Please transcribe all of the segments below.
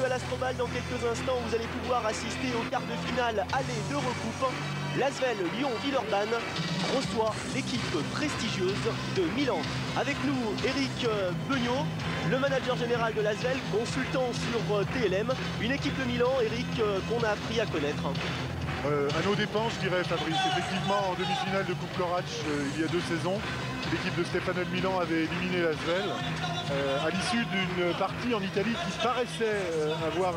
à l'Astrobal dans quelques instants. Vous allez pouvoir assister au quart de finale aller de recoupe. L'Asvel Lyon-Villeurbanne reçoit l'équipe prestigieuse de Milan. Avec nous, Eric Beugnot, le manager général de l'Asvel, consultant sur TLM. Une équipe de Milan, Eric, qu'on a appris à connaître. À nos dépens, je dirais, Fabrice. Effectivement, en demi-finale de Coupe Corac, il y a 2 saisons, l'équipe de Stefanel Milan avait éliminé l'Asvel à l'issue d'une partie en Italie qui paraissait avoir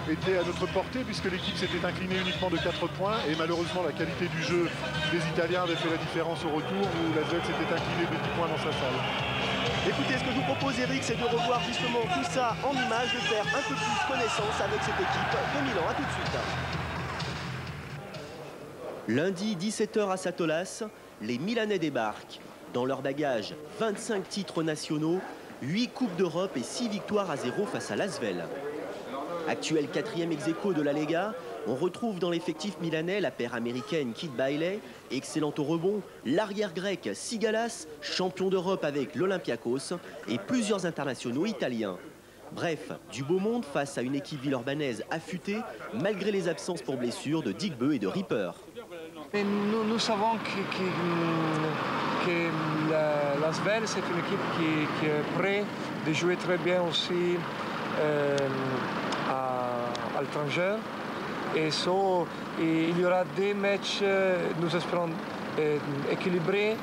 été à notre portée, puisque l'équipe s'était inclinée uniquement de 4 points. Et malheureusement, la qualité du jeu des Italiens avait fait la différence au retour, où l'Asvel s'était incliné de 10 points dans sa salle. Écoutez, ce que je vous propose, Eric, c'est de revoir justement tout ça en images, de faire un peu plus connaissance avec cette équipe de Milan. A tout de suite. Lundi 17 h à Satolas, les Milanais débarquent. Dans leur bagage, 25 titres nationaux, 8 Coupes d'Europe et 6 victoires à 0 face à l'Asvel. Actuel 4e ex-aequo de la Lega, on retrouve dans l'effectif milanais la paire américaine Kid Bailey, excellente au rebond, l'arrière grec Sigalas, champion d'Europe avec l'Olympiakos et plusieurs internationaux italiens. Bref, du beau monde face à une équipe villeurbannaise affûtée, malgré les absences pour blessure de Digbeu et de Ripper. Et nous savons que l'Asvel, c'est une équipe qui est prête de jouer très bien aussi à l'étranger. Et il y aura des matchs, nous espérons, équilibrés.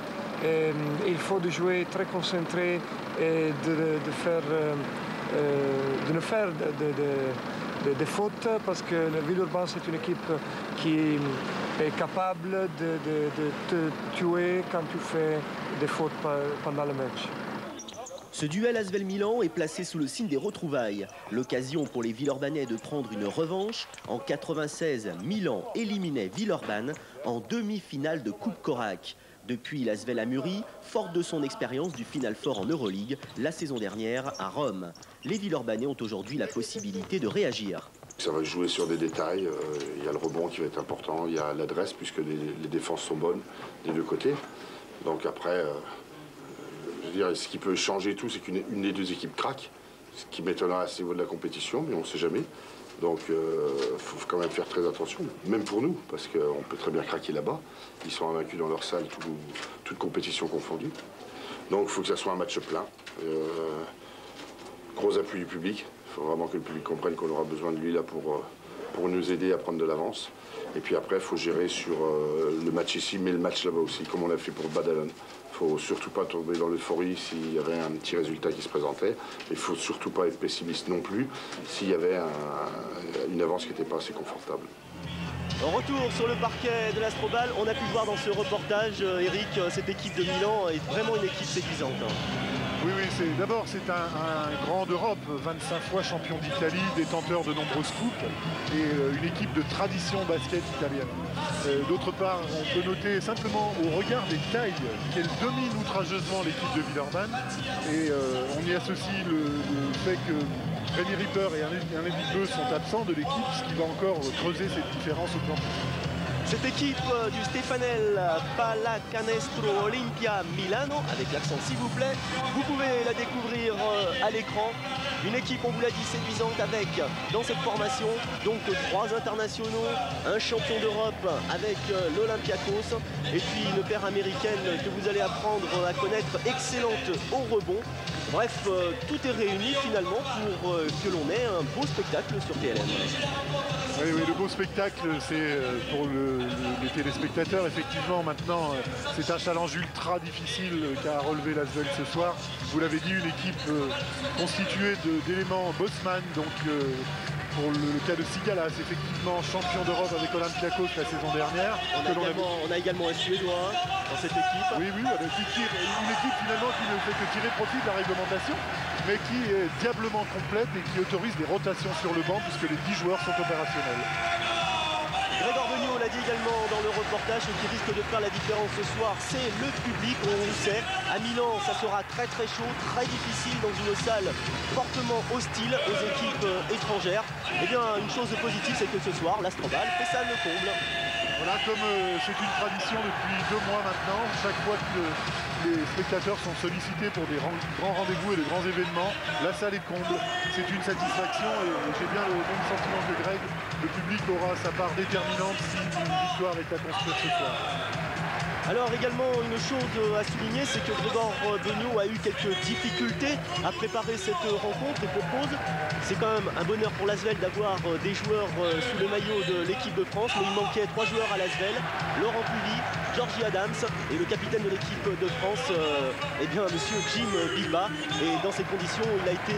Il faut de jouer très concentré et de ne faire de fautes, parce que le Villeurbanne, c'est une équipe qui est capable de te tuer quand tu fais des fautes pendant le match. Ce duel Asvel-Milan est placé sous le signe des retrouvailles. L'occasion pour les Villeurbanais de prendre une revanche. En 96, Milan éliminait Villeurbanne en demi-finale de Coupe Corac. Depuis, l'Asvel a mûri, forte de son expérience du Final Four en Euroleague la saison dernière à Rome. Les Villeurbanais ont aujourd'hui la possibilité de réagir. Ça va jouer sur des détails. Il y a le rebond qui va être important, il y a l'adresse puisque les défenses sont bonnes des deux côtés. Donc après, je veux dire, ce qui peut changer tout, c'est qu'une des deux équipes craque, ce qui m'étonnera à ce niveau de la compétition, mais on ne sait jamais. Donc il faut quand même faire très attention, même pour nous, parce qu'on peut très bien craquer là-bas. Ils sont invaincus dans leur salle, toute compétition confondue. Donc il faut que ça soit un match plein. Gros appui du public. Il faut vraiment que le public comprenne qu'on aura besoin de lui là pour nous aider à prendre de l'avance. Et puis après, il faut gérer sur le match ici, mais le match là-bas aussi, comme on l'a fait pour Badalone. Il ne faut surtout pas tomber dans l'euphorie s'il y avait un petit résultat qui se présentait. Il ne faut surtout pas être pessimiste non plus s'il y avait une avance qui n'était pas assez confortable. En retour sur le parquet de l'Astrobal, on a pu voir dans ce reportage, Eric, cette équipe de Milan est vraiment une équipe séduisante. Oui, d'abord c'est un grand d'Europe, 25 fois champion d'Italie, détenteur de nombreuses coupes et une équipe de tradition basket italienne. D'autre part, on peut noter simplement au regard des tailles qu'elle domine outrageusement l'équipe de Villeurbanne, et on y associe le fait que Rémi Ripper et Alain Digbeu sont absents de l'équipe, ce qui va encore creuser cette différence au plan physique. Cette équipe du Stefanel Pallacanestro Olimpia Milano, avec l'accent s'il vous plaît, vous pouvez la découvrir à l'écran. Une équipe, on vous l'a dit, séduisante avec, dans cette formation, donc 3 internationaux, un champion d'Europe avec l'Olympiakos, et puis une paire américaine que vous allez apprendre à connaître, excellente au rebond. Bref, tout est réuni finalement pour que l'on ait un beau spectacle sur TLM. Oui, le beau spectacle, c'est pour les téléspectateurs. Effectivement, maintenant, c'est un challenge ultra difficile qu'a relevé l'Asvel ce soir. Vous l'avez dit, une équipe constituée d'éléments Bosman, donc pour le cas de Sigalas, effectivement champion d'Europe avec Olympiakos la saison dernière. On a également un Suédois dans cette équipe. Oui, avec une équipe finalement qui ne fait que tirer profit de la réglementation, mais qui est diablement complète et qui autorise des rotations sur le banc puisque les 10 joueurs sont opérationnels. Grégoire Beugnot l'a dit également dans le reportage, ce qui risque de faire la différence ce soir, c'est le public. On le sait, à Milan, ça sera très chaud, très difficile dans une salle fortement hostile aux équipes étrangères. Eh bien, une chose positive, c'est que ce soir, l'Astrobal fait ça le comble. Voilà, comme c'est une tradition depuis 2 mois maintenant, chaque fois que les spectateurs sont sollicités pour des grands rendez-vous et de grands événements, la salle est comble. C'est une satisfaction et j'ai bien le même sentiment que Greg. Le public aura sa part déterminante si une victoire est à construire ce soir. Alors également une chose à souligner, c'est que Grégoire Beugnot a eu quelques difficultés à préparer cette rencontre et pour cause. C'est quand même un bonheur pour l'Asvel d'avoir des joueurs sous le maillot de l'équipe de France, mais il manquait 3 joueurs à l'Asvel, Laurent Puvis, Georgie Adams et le capitaine de l'équipe de France, monsieur Jim Bilbah. Et dans ces conditions, il a été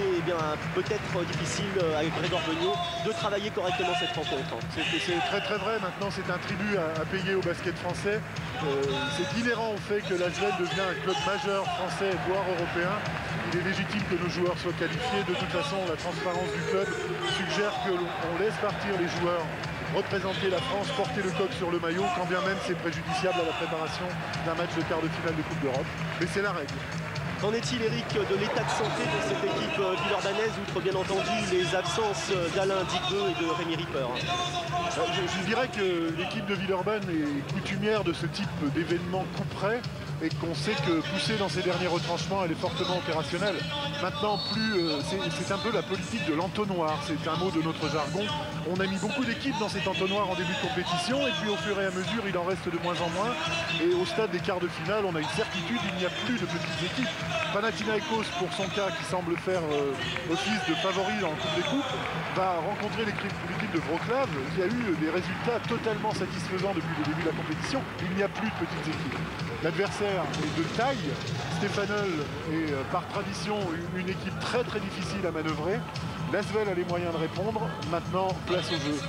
peut-être difficile avec Grégoire Beugnot de travailler correctement cette rencontre. C'est très très vrai, maintenant c'est un tribut à payer au basket français. C'est inhérent au fait que l'Asvel devient un club majeur français, voire européen. Il est légitime que nos joueurs soient qualifiés. De toute façon, la transparence du club suggère qu'on laisse partir les joueurs représenter la France, porter le coq sur le maillot, quand bien même c'est préjudiciable à la préparation d'un match de quart de finale de Coupe d'Europe. Mais c'est la règle. Qu'en est-il, Eric, de l'état de santé de cette équipe villeurbannaise, outre bien entendu les absences d'Alain Digbeu et de Rémi Ripper? Je dirais que l'équipe de Villeurbanne est coutumière de ce type d'événement coup près et qu'on sait que poussée dans ses derniers retranchements, elle est fortement opérationnelle. Maintenant, c'est un peu la politique de l'entonnoir, c'est un mot de notre jargon. On a mis beaucoup d'équipes dans cet entonnoir en début de compétition et puis au fur et à mesure, il en reste de moins en moins. Et au stade des quarts de finale, on a une certitude, il n'y a plus de petites équipes. Panathinaikos, pour son cas, qui semble faire office de favori dans la Coupe des Coupes, va rencontrer l'équipe de Wrocław, qui a eu des résultats totalement satisfaisants depuis le début de la compétition. Il n'y a plus de petites équipes. L'adversaire est de taille. Stefanel est par tradition une équipe très très difficile à manœuvrer. L'Asvel a les moyens de répondre. Maintenant, place au jeu.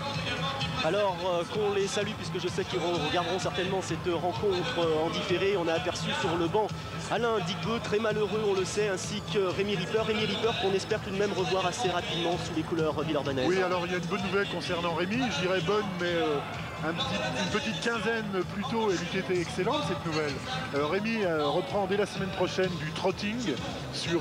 Alors qu'on les salue, puisque je sais qu'ils regarderont certainement cette rencontre en différé. On a aperçu sur le banc Alain Digbeu, très malheureux, on le sait, ainsi que Rémi Ripper. Rémi Ripper qu'on espère tout de même revoir assez rapidement sous les couleurs villeurbanaises. Oui, alors il y a une bonne nouvelle concernant Rémi. Je dirais bonne, mais une petite quinzaine plus tôt, elle eût été excellente cette nouvelle. Rémi reprend dès la semaine prochaine du trotting sur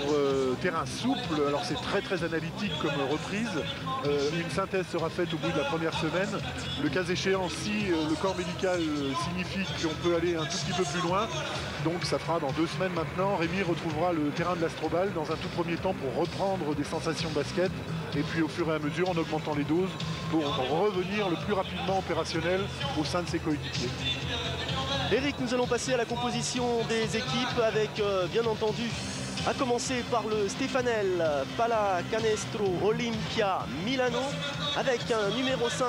terrain souple. Alors c'est très très analytique comme reprise. Une synthèse sera faite au bout de la première semaine. Le cas échéant, si le corps médical signifie qu'on peut aller un tout petit peu plus loin, donc ça fera dans 2 semaines maintenant, Rémi retrouvera le terrain de l'Astrobal dans un tout premier temps pour reprendre des sensations basket et puis au fur et à mesure en augmentant les doses pour revenir le plus rapidement opérationnel au sein de ses coéquipiers. Eric, nous allons passer à la composition des équipes avec bien entendu à commencer par le Stefanel Pallacanestro Olimpia Milano avec un numéro 5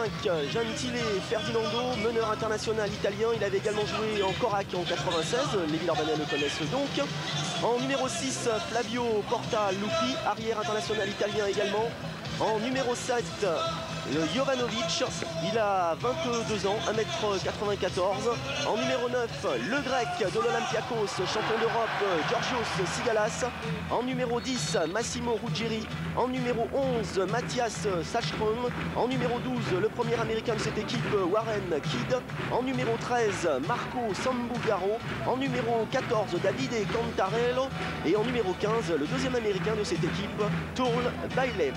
Gentile Ferdinando, meneur international italien. Il avait également joué en Corac en 96, les Villeurbanais le connaissent donc. En numéro 6 Flavio Portalupi, arrière international italien également. En numéro 7 le Jovanovic, il a 22 ans, 1m94. En numéro 9, le grec de l'Olympiakos, champion d'Europe, Georgios Sigalas. En numéro 10, Massimo Ruggieri. En numéro 11, Mathias Sachström. En numéro 12, le premier américain de cette équipe, Warren Kidd. En numéro 13, Marco Sambugaro. En numéro 14, Davide Cantarello. Et en numéro 15, le deuxième américain de cette équipe, Tourl Bailey.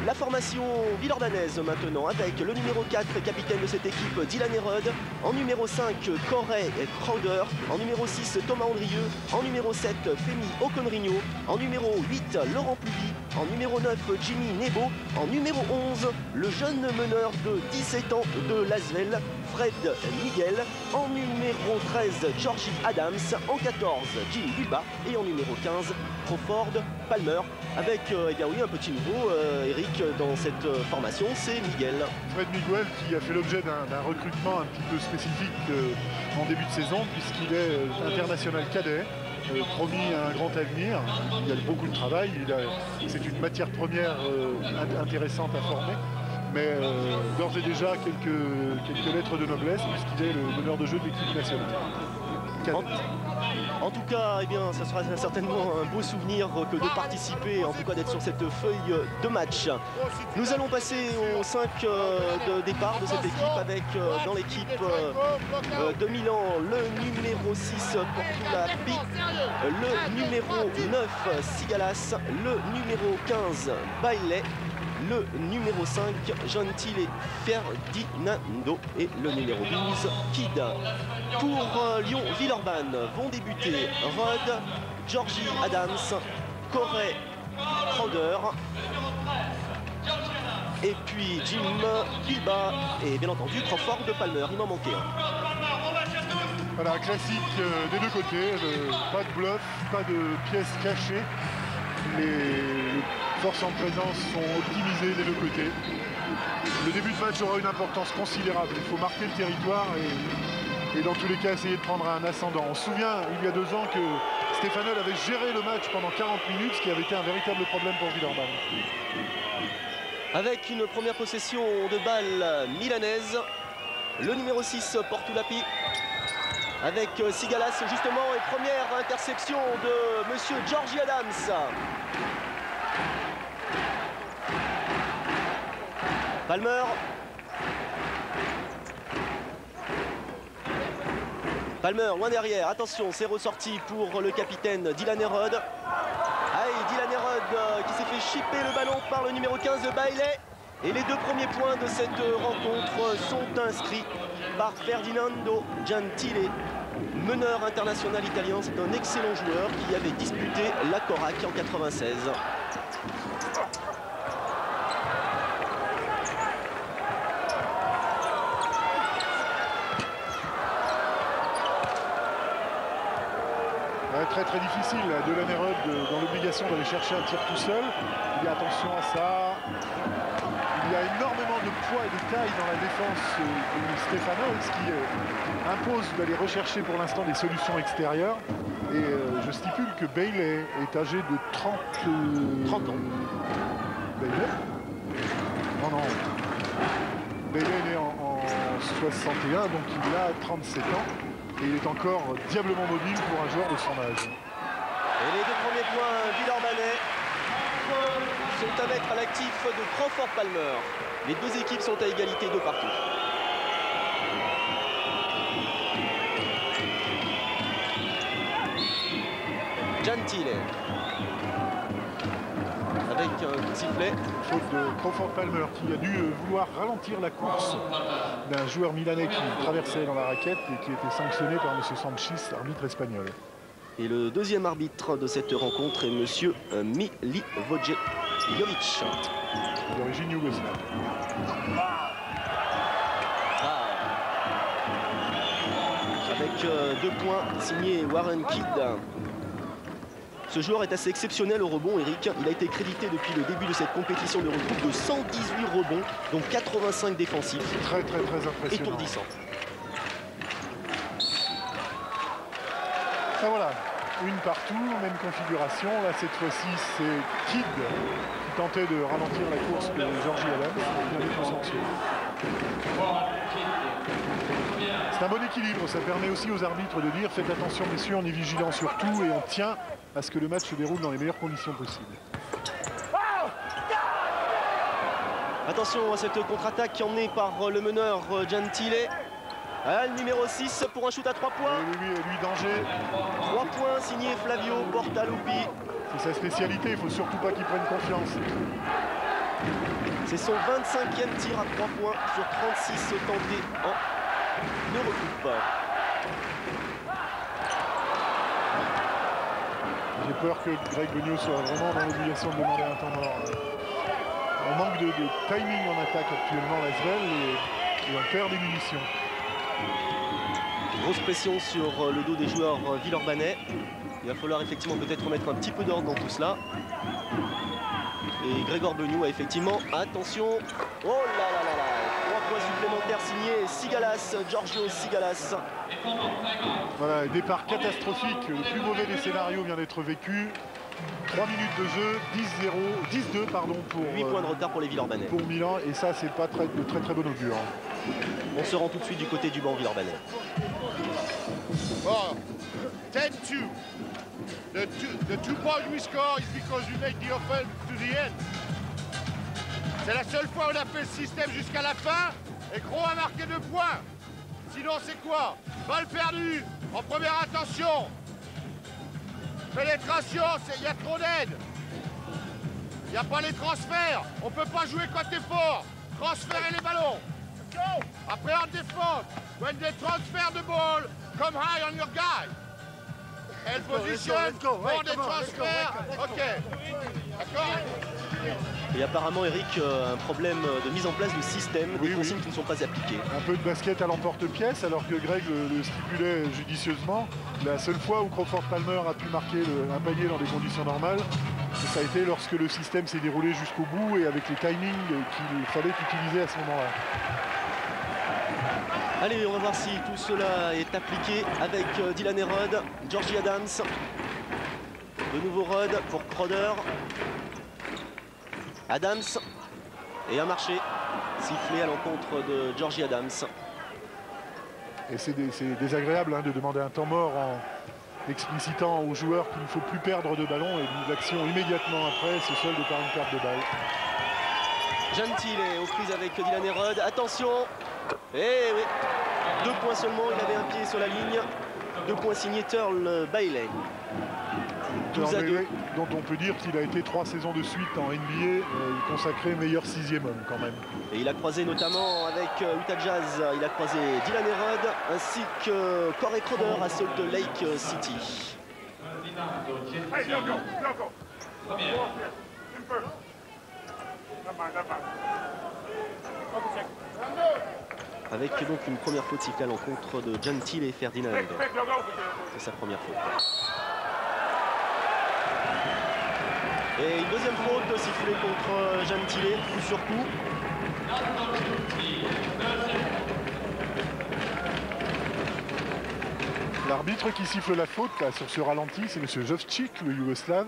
La formation villeurdanaise maintenant avec le numéro 4, capitaine de cette équipe, Dylan Herod. En numéro 5, Corey Crowder. En numéro 6, Thomas Andrieux. En numéro 7, Femi Oconrigno. En numéro 8, Laurent Puvis. En numéro 9, Jimmy Nebo. En numéro 11, le jeune meneur de 17 ans de l'Asvel, Fred Miguel. En numéro 13, Georgie Adams. En 14, Jim Bilbah. Et en numéro 15, Crawford Palmer. Avec un petit nouveau, Eric, dans cette formation, c'est Miguel. Fred Miguel qui a fait l'objet d'un recrutement un petit peu spécifique en début de saison, puisqu'il est international cadet. Promis à un grand avenir, il y a beaucoup de travail, c'est une matière première intéressante à former, mais d'ores et déjà quelques lettres de noblesse puisqu'il est le meneur de jeu de l'équipe nationale. En tout cas, ça sera certainement un beau souvenir que de participer, en tout cas d'être sur cette feuille de match. Nous allons passer aux 5 de départ de cette équipe avec dans l'équipe de Milan le numéro 6 Portulapi, le numéro 9 Sigalas, le numéro 15 Bailey, le numéro 5, Gentile Ferdinando, et le numéro 12, Kid. Pour Lyon-Villeurbanne vont débuter Rod, Georgie Adams, Corey Crowder, et puis Jim Bilba et bien entendu Crawford de Palmer. Il m'en manquait un. Voilà, classique des deux côtés, pas de bluff, pas de pièces cachées. Les forces en présence sont optimisées des deux côtés. Le début de match aura une importance considérable. Il faut marquer le territoire et dans tous les cas essayer de prendre un ascendant. On se souvient il y a 2 ans que Stefanel avait géré le match pendant 40 minutes, ce qui avait été un véritable problème pour Villeurbanne. Avec une première possession de balle milanaise, le numéro 6 Portulapi avec Sigalas justement, et première interception de monsieur Georgie Adams. Palmer. Palmer loin derrière, attention, c'est ressorti pour le capitaine Dylan Herod. Dylan Herod qui s'est fait chipper le ballon par le numéro 15 de Bailey. Et les 2 premiers points de cette rencontre sont inscrits par Ferdinando Gentile, meneur international italien. C'est un excellent joueur qui avait disputé la Corac en 96. Très difficile, Dylan Herod dans l'obligation d'aller chercher un tir tout seul. Il y a attention à ça. Il y a énormément de poids et de taille dans la défense de Stefanel, ce qui impose d'aller rechercher pour l'instant des solutions extérieures. Et je stipule que Bailey est âgé de 30 ans. Bailey ? Non. Bailey est né en 61, donc il a 37 ans. Et il est encore diablement mobile pour un joueur de son âge. Et les 2 premiers points villeurbanais sont à mettre à l'actif de Crawford Palmer. Les 2 équipes sont à égalité de partout. Gentile avec un sifflet. Faute de Crawford Palmer qui a dû vouloir ralentir la course d'un joueur milanais qui traversait dans la raquette et qui était sanctionné par M. Sanchis, arbitre espagnol. Et le 2e arbitre de cette rencontre est M. Milivojevic. D'origine yougoslave. Avec 2 points signés Warren Kidd. Ce joueur est assez exceptionnel au rebond, Eric. Il a été crédité depuis le début de cette compétition de regroupe de 118 rebonds, donc 85 défensifs. Très impressionnant. Étourdissant. Ah, voilà, une partout, même configuration. Là, cette fois-ci, c'est Kidd qui tentait de ralentir la course de Georgie Adams. C'est un bon équilibre. Ça permet aussi aux arbitres de dire faites attention, messieurs, on est vigilant sur tout et on tient à ce que le match se déroule dans les meilleures conditions possibles. Attention à cette contre-attaque emmenée par le meneur Gentile. Le numéro 6 pour un shoot à 3 points. Et lui, danger. 3 points signé Flavio Portaluppi. C'est sa spécialité, il ne faut surtout pas qu'il prenne confiance. C'est son 25e tir à 3 points sur 36 tentés en Eurocoupe. J'ai peur que Greg Beugnot soit vraiment dans l'obligation de demander un temps mort. On manque de timing en attaque actuellement, l'Asvel, et on perd des munitions. Grosse pression sur le dos des joueurs villeurbanais. Il va falloir effectivement peut-être remettre un petit peu d'ordre dans tout cela. Et Grégor Beugnot a effectivement, attention, oh là là là là, 3 points supplémentaires signés Sigalas, Giorgio Sigalas. Voilà, départ catastrophique, le plus mauvais des scénarios vient d'être vécu. 3 minutes de jeu, 10-2 pardon, pour 8 points de retard pour les Villeurbanais. Pour Milan, et ça c'est pas de très bon augure. On se rend tout de suite du côté du banc Villeurbanais. Oh, 10-2. The 2 points we score is because we make the offense to the end. C'est la seule fois où on a fait le système jusqu'à la fin et Gros a marqué 2 points. Sinon c'est quoi? Balle perdue en première intention. Pénétration, il y a trop d'aide. Il n'y a pas les transferts. On peut pas jouer quand t'es fort. Transférer les ballons. Après en défense. When they transfer the ball, come high on your guy. And position, for the transfer. Ok. D'accord. Et apparemment, Eric, un problème de mise en place de système, des consignes qui ne sont pas appliquées. Un peu de basket à l'emporte-pièce, alors que Greg le stipulait judicieusement. La seule fois où Crawford Palmer a pu marquer un panier dans des conditions normales, ça a été lorsque le système s'est déroulé jusqu'au bout et avec les timings qu'il fallait utiliser à ce moment-là. Allez, on va voir si tout cela est appliqué avec Dylan Herod, Georgie Adams. De nouveau Rod pour Crowder. Adams. Et un marché sifflé à l'encontre de Georgie Adams. Et c'est désagréable de demander un temps mort en explicitant aux joueurs qu'il ne faut plus perdre de ballon et l'action immédiatement après se solde par une perte de balle. Gentile est aux prises avec Dylan Herod. Attention. Eh oui. 2 points seulement, il avait un pied sur la ligne. 2 points signés Turl Bailey. 12-2. Dont on peut dire qu'il a été 3 saisons de suite en NBA, consacré meilleur 6e homme quand même. Et il a croisé notamment avec Utah Jazz, il a croisé Dylan Herod ainsi que Corey Crowder à Salt Lake City. Avec donc une première faute sifflée à l'encontre de Gentile et Ferdinand. C'est sa première faute. Et une deuxième faute sifflée contre Gentile, coup sur coup. L'arbitre qui siffle la faute là, sur ce ralenti, c'est M. Jovcic, le Yougoslave.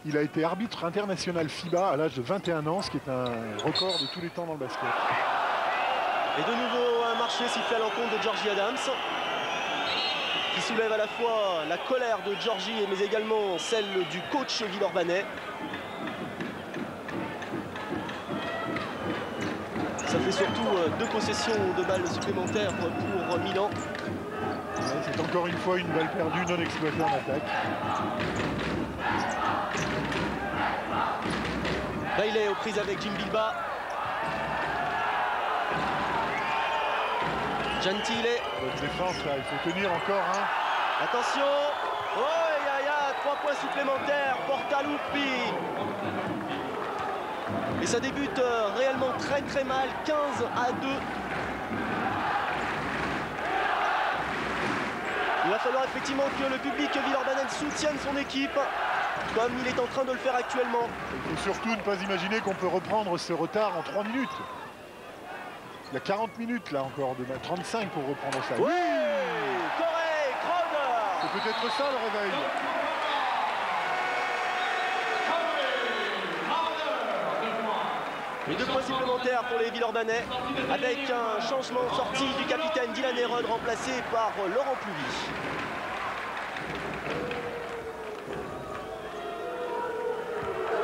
Il a été arbitre international FIBA à l'âge de 21 ans, ce qui est un record de tous les temps dans le basket. Et de nouveau un marché sifflé à l'encontre de Georgie Adams, qui soulève à la fois la colère de Georgie mais également celle du coach Villeurbanais. Ça fait surtout 2 possessions de balles supplémentaires pour Milan. C'est encore une fois une balle perdue non exploitée en attaque. Bailey aux prises avec Jim Bilba. Gentile. Bonne défense là, il faut tenir encore. Attention. Oh, il y a 3 points supplémentaires. Portaluppi. Et ça débute réellement très mal. 15-2. Il va falloir effectivement que le public villeurbanais soutienne son équipe, comme il est en train de le faire actuellement. Il faut surtout ne pas imaginer qu'on peut reprendre ce retard en 3 minutes. Il y a 40 minutes là encore, de 35 pour reprendre ça. Oui, Corey Crowder. C'est peut-être ça le réveil. Les 2 points supplémentaires pour les Villeurbanais, avec un changement de sortie du capitaine Dylan Herod remplacé par Laurent Pluvy.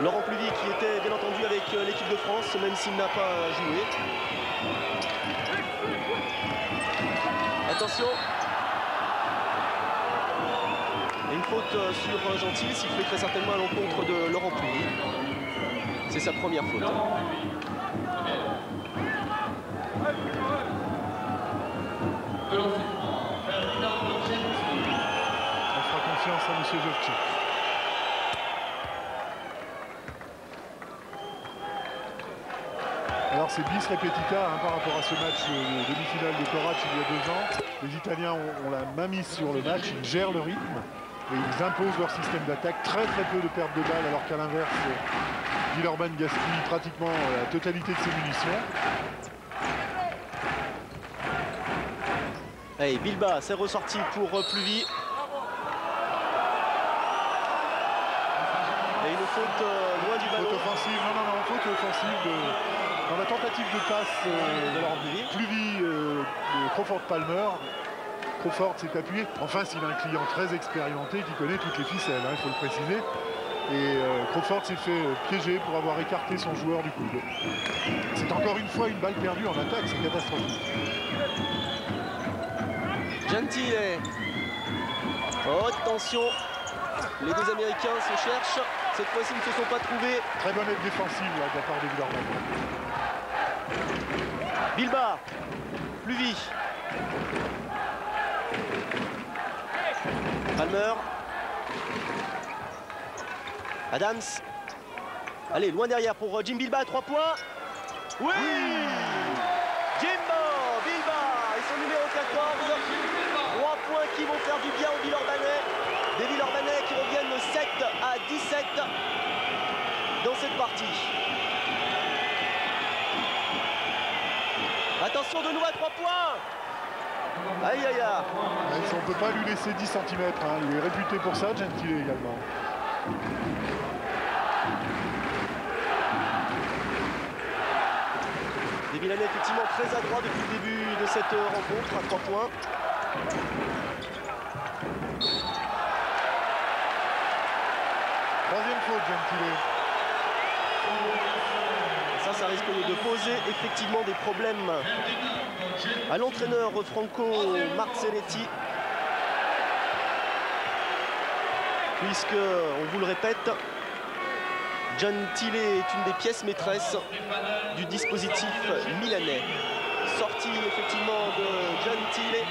Laurent Pluvy qui était bien entendu avec l'équipe de France, même s'il n'a pas joué. Attention. Et une faute sur Gentile, sifflée très certainement à l'encontre de Laurent Pluvy. C'est sa première faute. On fera confiance à M. Jovcic. Alors c'est bis repetita par rapport à ce match de demi-finale de Korac il y a 2 ans. Les Italiens ont la main mise sur le match, ils gèrent le rythme et ils imposent leur système d'attaque. Très peu de pertes de balles, alors qu'à l'inverse, Villeurbanne gaspille pratiquement la totalité de ses munitions. Allez, Bilba, c'est ressorti pour Pluvy. Et une faute loin du ballon. Faute offensive, non, faute offensive dans la tentative de passe de Pluvy de Crawford Palmer. Crawford s'est appuyé. Enfin, s'il a un client très expérimenté qui connaît toutes les ficelles, il faut le préciser. Et Crawford s'est fait piéger pour avoir écarté son joueur du coude. C'est encore une fois une balle perdue en attaque, c'est catastrophique. Gentile. Oh, attention. Les 2 Américains se cherchent. cette fois-ci, ils ne se sont pas trouvés. Très bonne aide défensive là, de la part de Villeurbanne. Bilbao, Pluvy. Palmer. Adams. Allez, loin derrière pour Jim Bilbao, 3 points. Oui, Jimbo Bilbao et son numéro 14. 3 points qui vont faire du bien aux Villeurbanais. Des Villeurbanais qui reviennent 7 à 17 dans cette partie. Attention de nouveau à 3 points. Aïe aïe aïe. On ne peut pas lui laisser 10 cm. Hein. Il est réputé pour ça, Gentile également. Les Milanais effectivement très adroits depuis le début de cette rencontre à 3 points. Troisième faute, Gentile. Ça risque de poser effectivement des problèmes à l'entraîneur Franco Marcelletti. Puisque, on vous le répète, Gentile est une des pièces maîtresses du dispositif milanais. Sortie effectivement de Gentile,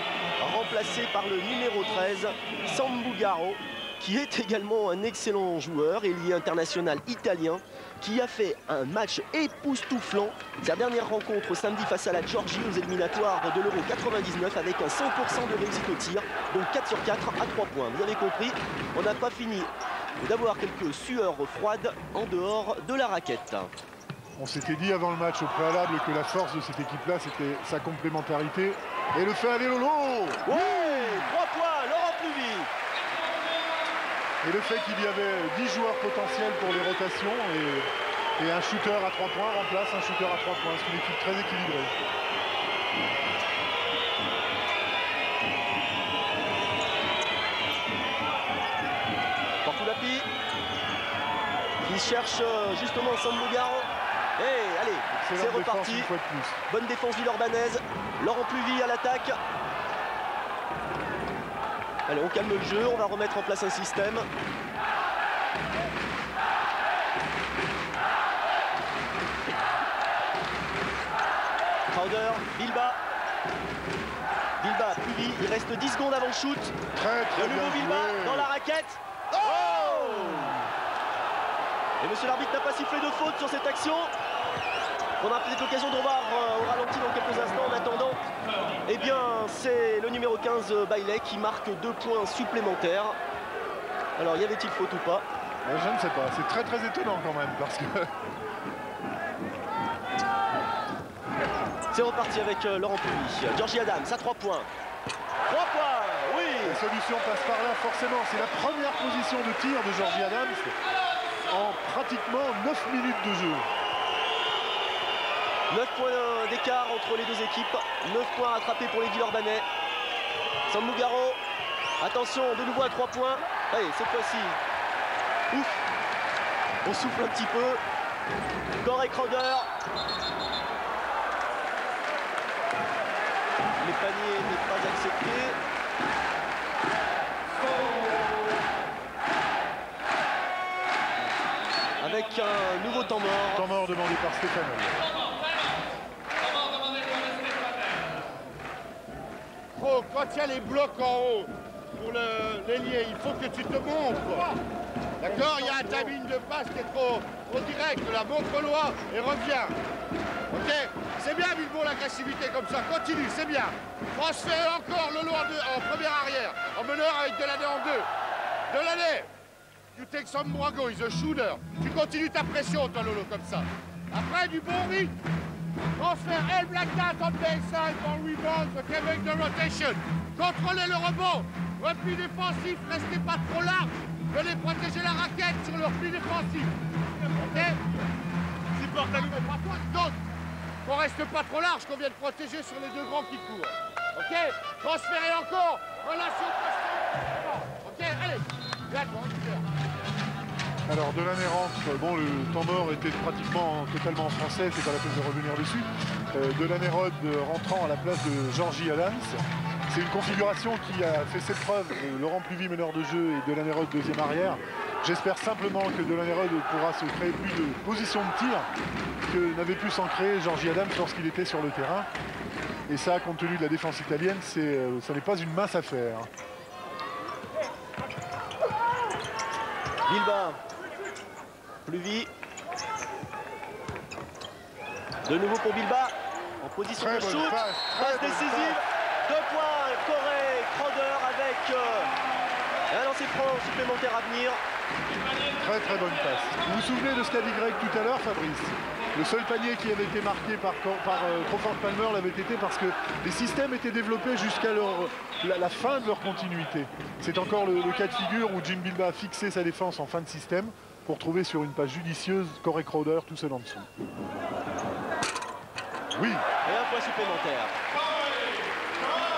remplacé par le numéro 13, Sambugaro, qui est également un excellent joueur, ailier international italien, qui a fait un match époustouflant. Sa dernière rencontre samedi face à la Géorgie aux éliminatoires de l'Euro 99 avec un 100% de réussite au tir, donc 4 sur 4 à 3 points. Vous avez compris, on n'a pas fini d'avoir quelques sueurs froides en dehors de la raquette. On s'était dit avant le match au préalable que la force de cette équipe-là, c'était sa complémentarité. Et le fait aller Lolo. Ouais, 3 points, Laurent Pluvy. Et le fait qu'il y avait 10 joueurs potentiels pour les rotations et un shooter à 3 points remplace un shooter à 3 points. C'est une équipe très équilibrée. Portulapi qui cherche justement Sambugaro. Et allez, c'est reparti. Une fois de plus. Bonne défense villeurbannaise. Laurent Pluvy à l'attaque. Allez, on calme le jeu, on va remettre en place un système. Crowder, Bilbao. Bilbao, Pluvy, il reste 10 secondes avant le shoot. Très Le nouveau bien Bilbao joué. dans la raquette. Oh! Et monsieur l'arbitre n'a pas sifflé de faute sur cette action. On a peut-être l'occasion de revoir au ralenti dans quelques instants. En attendant, eh bien, c'est le numéro 15, Bailey, qui marque 2 points supplémentaires. Alors, y avait-il faute ou pas? Je ne sais pas. C'est très très étonnant quand même parce que... C'est reparti avec Laurent Pluvy. Georgie Adams à 3 points. 3 points, oui. La solution passe par là, forcément. C'est la première position de tir de Georgie Adams en pratiquement 9 minutes de jeu. 9 points d'écart entre les deux équipes. 9 points rattrapés pour les Villeurbanais. Sambugaro. Attention, de nouveau à 3 points. Allez, cette fois-ci. Ouf. On souffle un petit peu. Corey Crowder. Les paniers n'est pas accepté. Avec un nouveau temps mort. Temps mort demandé par Stéphane. Quand il y a les blocs en haut pour l'ailier, il faut que tu te montres. D'accord? Il y a un timing de passe qui est trop direct. Là, montre-le et reviens. Ok? C'est bien, Bilbao, l'agressivité comme ça. Continue, c'est bien. Transfère encore Lolo en première arrière. En meneur avec Delaney en 2. Delaney, you take some Brago, he's a shooter. Tu continues ta pression, toi, Lolo, comme ça. Après, du bon rythme. Transfert El Black Cat on backside for rebound, ok, make the rotation. Contrôlez le rebond. Repli défensif, restez pas trop large. Venez protéger la raquette sur le repli défensif. Ok? Supporte à nous. Donc, qu'on reste pas trop large, qu'on vienne protéger sur les deux grands qui courent. Ok? Transférez encore. Relation pression. Ok, allez. D'accord, Alors Delaney rentre, bon le temps mort était pratiquement totalement en français, c'est pas la peine de revenir dessus. Delaney Rod rentrant à la place de Georgie Adams. C'est une configuration qui a fait ses preuves. Laurent Pluvy meneur de jeu et Delaney Rod deuxième arrière. J'espère simplement que Delaney Rudd pourra se créer plus de positions de tir que n'avait pu s'en créer Georgie Adams lorsqu'il était sur le terrain. Et ça, compte tenu de la défense italienne, ça n'est pas une mince affaire. Bilbao. Pluvy. De nouveau pour Bilbao. En position de shoot. Passe décisive. 2 points. Corey Crowder avec un lancer franc supplémentaire à venir. Très très bonne passe. Vous vous souvenez de ce qu'a dit Greg tout à l'heure, Fabrice? Le seul panier qui avait été marqué par Crawford Palmer l'avait été parce que les systèmes étaient développés jusqu'à la fin de leur continuité. C'est encore le cas de figure où Jim Bilbao a fixé sa défense en fin de système pour trouver sur une passe judicieuse Corey Crowder tout seul en dessous. Oui. Et un point supplémentaire.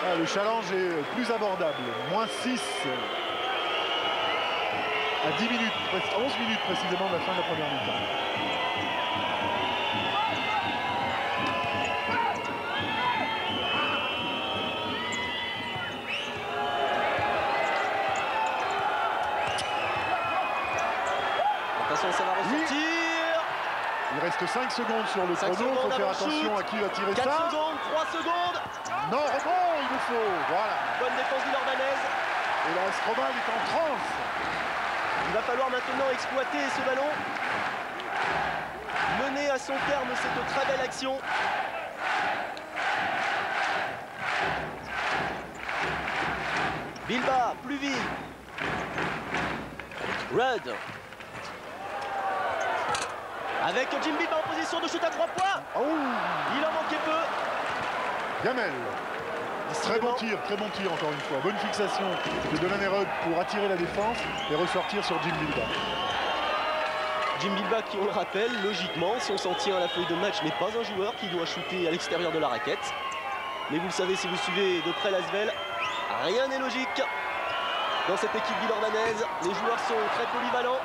Ah, le challenge est plus abordable. Moins 6 à 10 minutes, 11 minutes précisément de la fin de la première mi-temps. Attention, ça va ressortir. Il reste 5 secondes sur le chrono. Il faut faire attention à qui va tirer 4 ça. 4 secondes, 3 secondes. Non, rebond, il nous faut. Voilà. Bonne défense villeurbannaise. Et la Strobal est en transe. Il va falloir maintenant exploiter ce ballon. Mener à son terme cette très belle action. Bilbao, Pluvy. Rudd. Avec Jim Bilbao en position de shoot à 3 points. Oh. Il en manquait peu. Gamel. Très bon tir encore une fois. Bonne fixation de Delaney Rudd pour attirer la défense et ressortir sur Jim Bilbao. Jim Bilbao qui, on le rappelle, logiquement, si on s'en tient à la feuille de match, n'est pas un joueur qui doit shooter à l'extérieur de la raquette. Mais vous le savez si vous suivez de près l'Asvel, rien n'est logique dans cette équipe villeurbannaise. Les joueurs sont très polyvalents.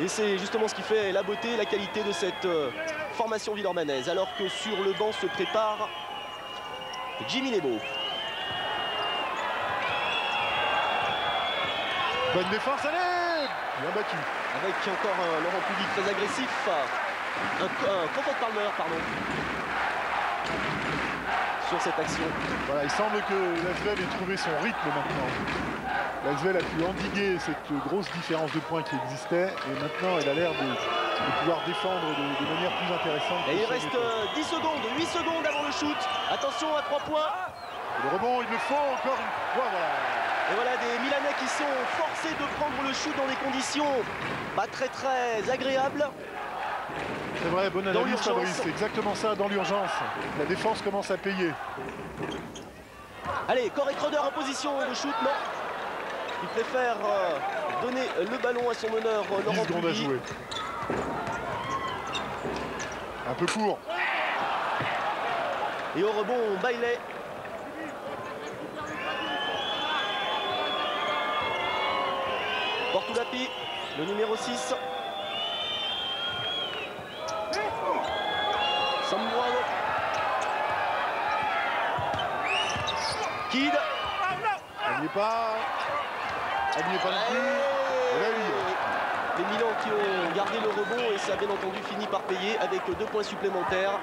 Et c'est justement ce qui fait la beauté et la qualité de cette formation villeurbannaise. Alors que sur le banc se prépare Jimmy Nebo. Bonne défense, allez! Bien battu. Avec encore un Laurent Pluvy très agressif. Un Crawford Palmer, pardon. Sur cette action. Voilà, il semble que l'Asvel ait trouvé son rythme maintenant. L'Asvel a pu endiguer cette grosse différence de points qui existait et maintenant elle a l'air de pouvoir défendre de manière plus intéressante. Et il reste 10 secondes, 8 secondes avant le shoot. Attention à 3 points. Et le rebond, il le faut encore une fois. Voilà. Et voilà des Milanais qui sont forcés de prendre le shoot dans des conditions pas très agréables. C'est vrai, bonne analyse Fabrice, c'est exactement ça dans l'urgence. La défense commence à payer. Allez, Corey Crowder en position de shoot, non. Il préfère donner le ballon à son meneur Laurent 10 secondes à Pluvy. jouer. Un peu court. Et au rebond, Bailey. Portulapi, le numéro 6. Samuel. Kidd. Elle n'y est pas. Elle n'y est pas non plus. Et là, les Milan qui ont gardé le rebond et ça a bien entendu fini par payer avec 2 points supplémentaires.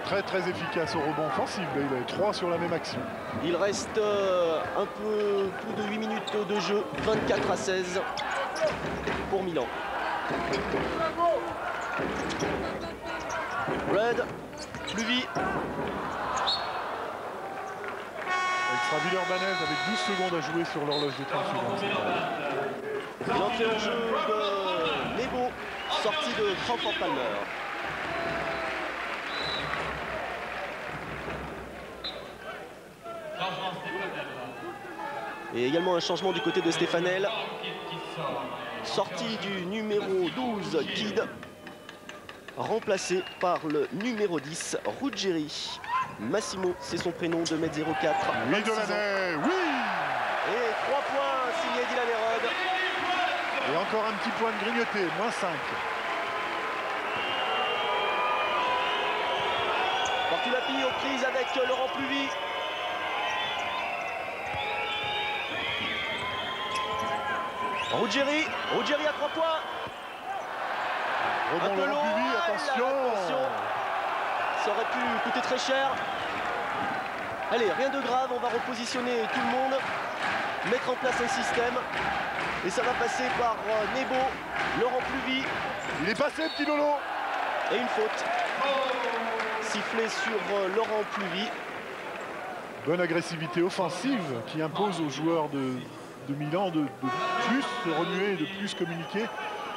Très efficace au rebond offensif. Là, il a 3 sur la même action. Il reste un peu plus de 8 minutes de jeu. 24-16 pour Milan. Red, Pluvy. Elle sera villeurbannaise avec 12 secondes à jouer sur l'horloge de 30 secondes. Et l'entrée en jeu de Nebo, sortie de Crawford Palmer. Et également un changement du côté de Stefanel. Sortie du numéro 12, Kidd, remplacé par le numéro 10, Ruggeri. Massimo, c'est son prénom, 2,04 m. Oui, Delaney, oui! Et 3 points signés Delaney Rudd. Et encore un petit point de grignoté, moins 5. Portulapi aux prises avec Laurent Pluvy. Ruggieri à 3 points. Rebond Laurent Pluvy, attention. Ça aurait pu coûter très cher. Allez, rien de grave, on va repositionner tout le monde, mettre en place un système. Et ça va passer par Nebo, Laurent Pluvy. Il est passé, petit Lolo. Et une faute. Sifflé sur Laurent Pluvy. Bonne agressivité offensive qui impose aux joueurs de Milan de plus se remuer, de plus communiquer,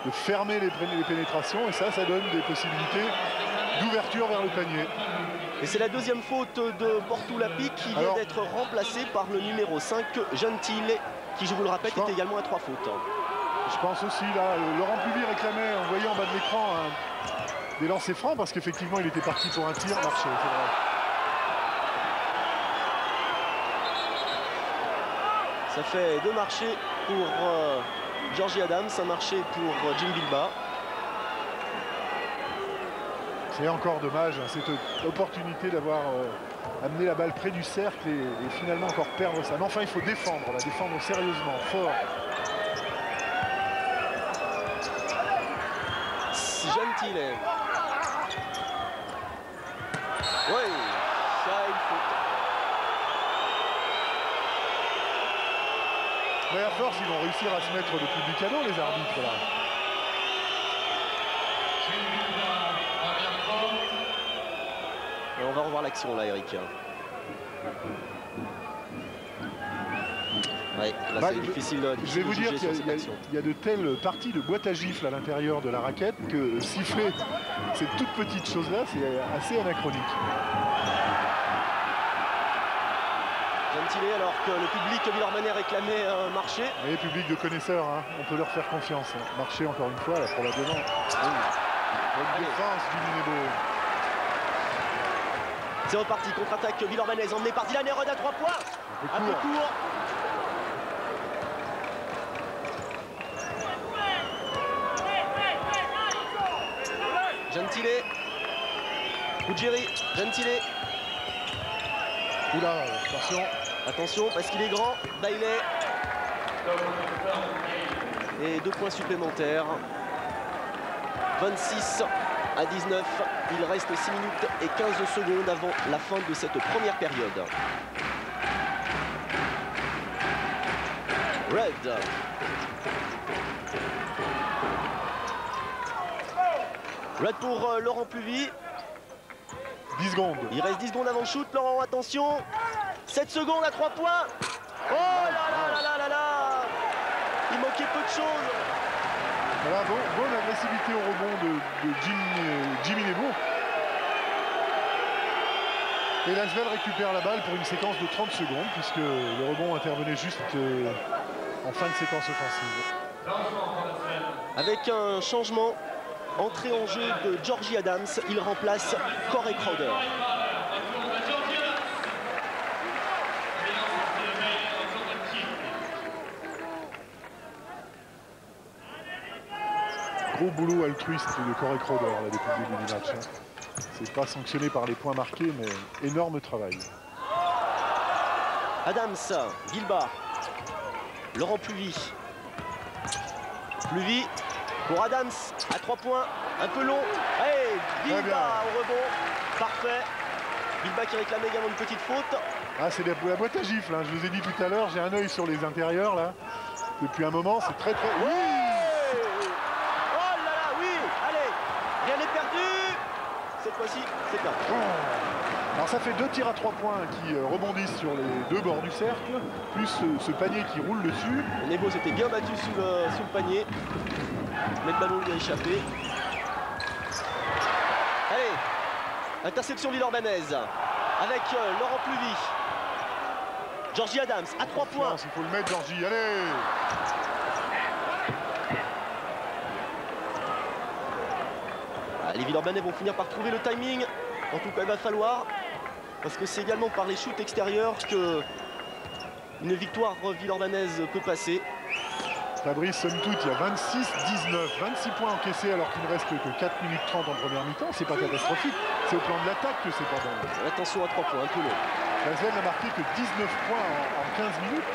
de fermer les pénétrations. Et ça donne des possibilités d'ouverture vers le panier. Et c'est la deuxième faute de Portulapi qui vient d'être remplacée par le numéro 5, Gentile, qui, je vous le rappelle, est également à 3 fautes. Je pense aussi, là, Laurent Pluvy réclamait, on voyait en bas de l'écran, des lancers francs, parce qu'effectivement, il était parti pour un tir, marché, c'est vrai. Ça fait 2 marchés pour Georgie Adams, un marché pour Jim Bilbao. C'est encore dommage, hein, cette opportunité d'avoir amené la balle près du cercle et finalement encore perdre ça. Mais enfin, il faut défendre, la défendre sérieusement, fort. Gentile. Oui, ça a une faute. Mais à force, ils vont réussir à se mettre le public à dos, les arbitres, là. Et on va revoir l'action là, Eric. Ouais, là c'est difficile. Je vais vous dire qu'il y a de telles parties de boîte à gifles à l'intérieur de la raquette que siffler cette toute petite chose-là, c'est assez anachronique. Gentile, alors que le public Villeurbanais réclamait un marché. Et public de connaisseurs, hein, on peut leur faire confiance. Marché encore une fois, là, probablement. Bonne défense du Nebo. C'est reparti, contre-attaque villeurbannaise emmenée par Dylan Herod à 3 points. Un peu court. Gentile. Ruggieri, Gentile. Oula, attention. Attention parce qu'il est grand. Bailey. Et 2 points supplémentaires. 26 à 19. Il reste 6 minutes et 15 secondes avant la fin de cette première période. Red. Red pour Laurent Pluvy. 10 secondes. Il reste 10 secondes avant le shoot. Laurent, attention. 7 secondes à 3 points. Oh là là là là là là. Il manquait peu de choses. Voilà, bonne agressivité au rebond de Jimmy Nebo. Et l'Asvel récupère la balle pour une séquence de 30 secondes puisque le rebond intervenait juste en fin de séquence offensive. Avec un changement, entrée en jeu de Georgie Adams, il remplace Corey Crowder. Gros boulot altruiste de Corey Crowder là, depuis le début du match. Hein. C'est pas sanctionné par les points marqués, mais énorme travail. Adams, Bilbao, Laurent Pluvy. Pluvy pour Adams à 3 points, un peu long. Hey, Bilbao au rebond, parfait. Bilbao qui réclame également une petite faute. Ah, c'est la boîte à gifles, hein. Je vous ai dit tout à l'heure, j'ai un œil sur les intérieurs là. Depuis un moment, c'est très très... Oui, rien n'est perdu. Cette fois-ci, c'est perdu. Alors ça fait 2 tirs à 3 points qui rebondissent sur les 2 bords du cercle, plus ce panier qui roule dessus. Nebo s'était bien battu sous le panier, mais le ballon lui a échappé. Allez, interception villeurbannaise avec Laurent Pluvy. Georgie Adams à 3 points. Il faut le mettre, Georgie, allez. Les Villeurbanais vont finir par trouver le timing. En tout cas, il va falloir. Parce que c'est également par les shoots extérieurs que une victoire villeurbanaise peut passer. Fabrice, somme toute, il y a 26-19. 26 points encaissés alors qu'il ne reste que 4 minutes 30 en première mi-temps. C'est pas catastrophique. C'est au plan de l'attaque que c'est pas bon. Attention à 3 points, un peu long. La Sven n'a marqué que 19 points en 15 minutes.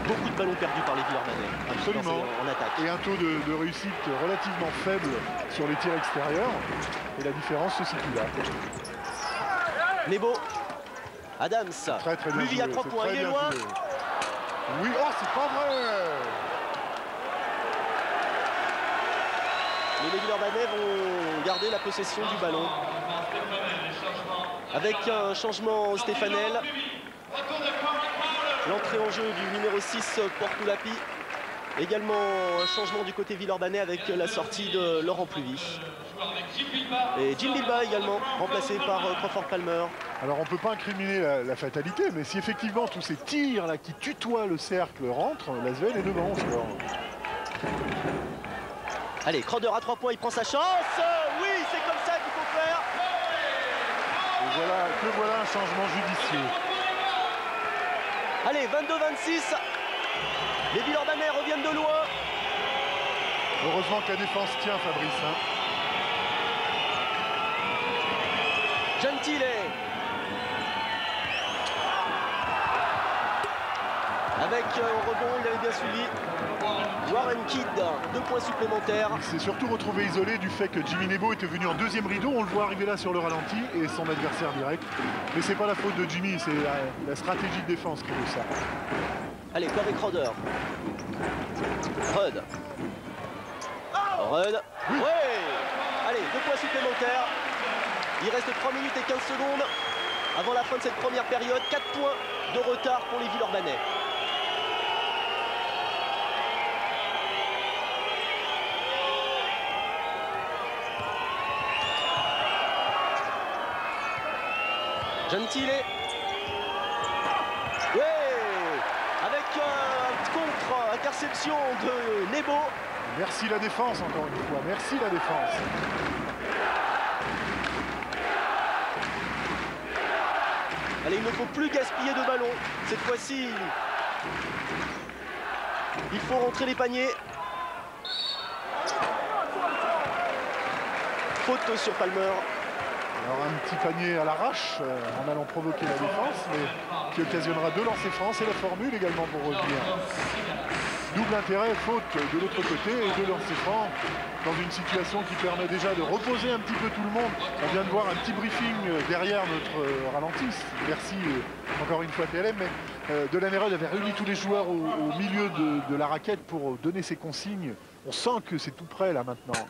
Beaucoup de ballons perdus par les Villeurbanais. Absolument. En attaque. Et un taux de réussite relativement faible sur les tirs extérieurs. Et la différence se situe là. Nebo. Adams. Très bien Lui à 3 joué, points. très Il est bien loin. joué. Oui, oh, c'est pas vrai. Mais les Villeurbanais vont garder la possession du ballon. Avec un changement Stéfanel. L'entrée en jeu du numéro 6, Portoulapi. Également un changement du côté Villeurbanais avec la sortie de Laurent Pluvy. Et Jim Bilba également, remplacé par Crawford Palmer. Alors on ne peut pas incriminer la fatalité, mais si effectivement tous ces tirs là qui tutoient le cercle rentrent, l'Asvel est devant au score. Allez, Crowder à 3 points, il prend sa chance. Oui, c'est comme ça qu'il faut faire. Et voilà un changement judicieux. Allez, 22-26. Les Villeurbanais reviennent de loin. Heureusement que la défense tient, Fabrice. Hein. Gentile. Avec un rebond, il avait bien suivi. Warren Kidd, 2 points supplémentaires. Il s'est surtout retrouvé isolé du fait que Jimmy Nebo était venu en deuxième rideau. On le voit arriver là sur le ralenti et son adversaire direct. Mais c'est pas la faute de Jimmy, c'est la stratégie de défense qui veut ça. Allez, Corey Crowder. Rudd. Rudd. Oui. Ouais. Allez, 2 points supplémentaires. Il reste 3 minutes et 15 secondes avant la fin de cette première période. 4 points de retard pour les Villeurbanais. Gentile. Ouais. Avec un contre, interception de Nebo. Merci la défense encore une fois, merci la défense. Allez, il ne faut plus gaspiller de ballon. Cette fois-ci, il faut rentrer les paniers. Faute sur Palmer. Alors un petit panier à l'arrache en allant provoquer la défense, mais qui occasionnera 2 lancers francs. C'est la formule également pour revenir. Double intérêt, faute de l'autre côté et 2 lancers francs dans une situation qui permet déjà de reposer un petit peu tout le monde. On vient de voir un petit briefing derrière notre ralenti. Merci encore une fois TLM, mais Delaney-Rudd avait réuni tous les joueurs au milieu de la raquette pour donner ses consignes. On sent que c'est tout prêt là maintenant.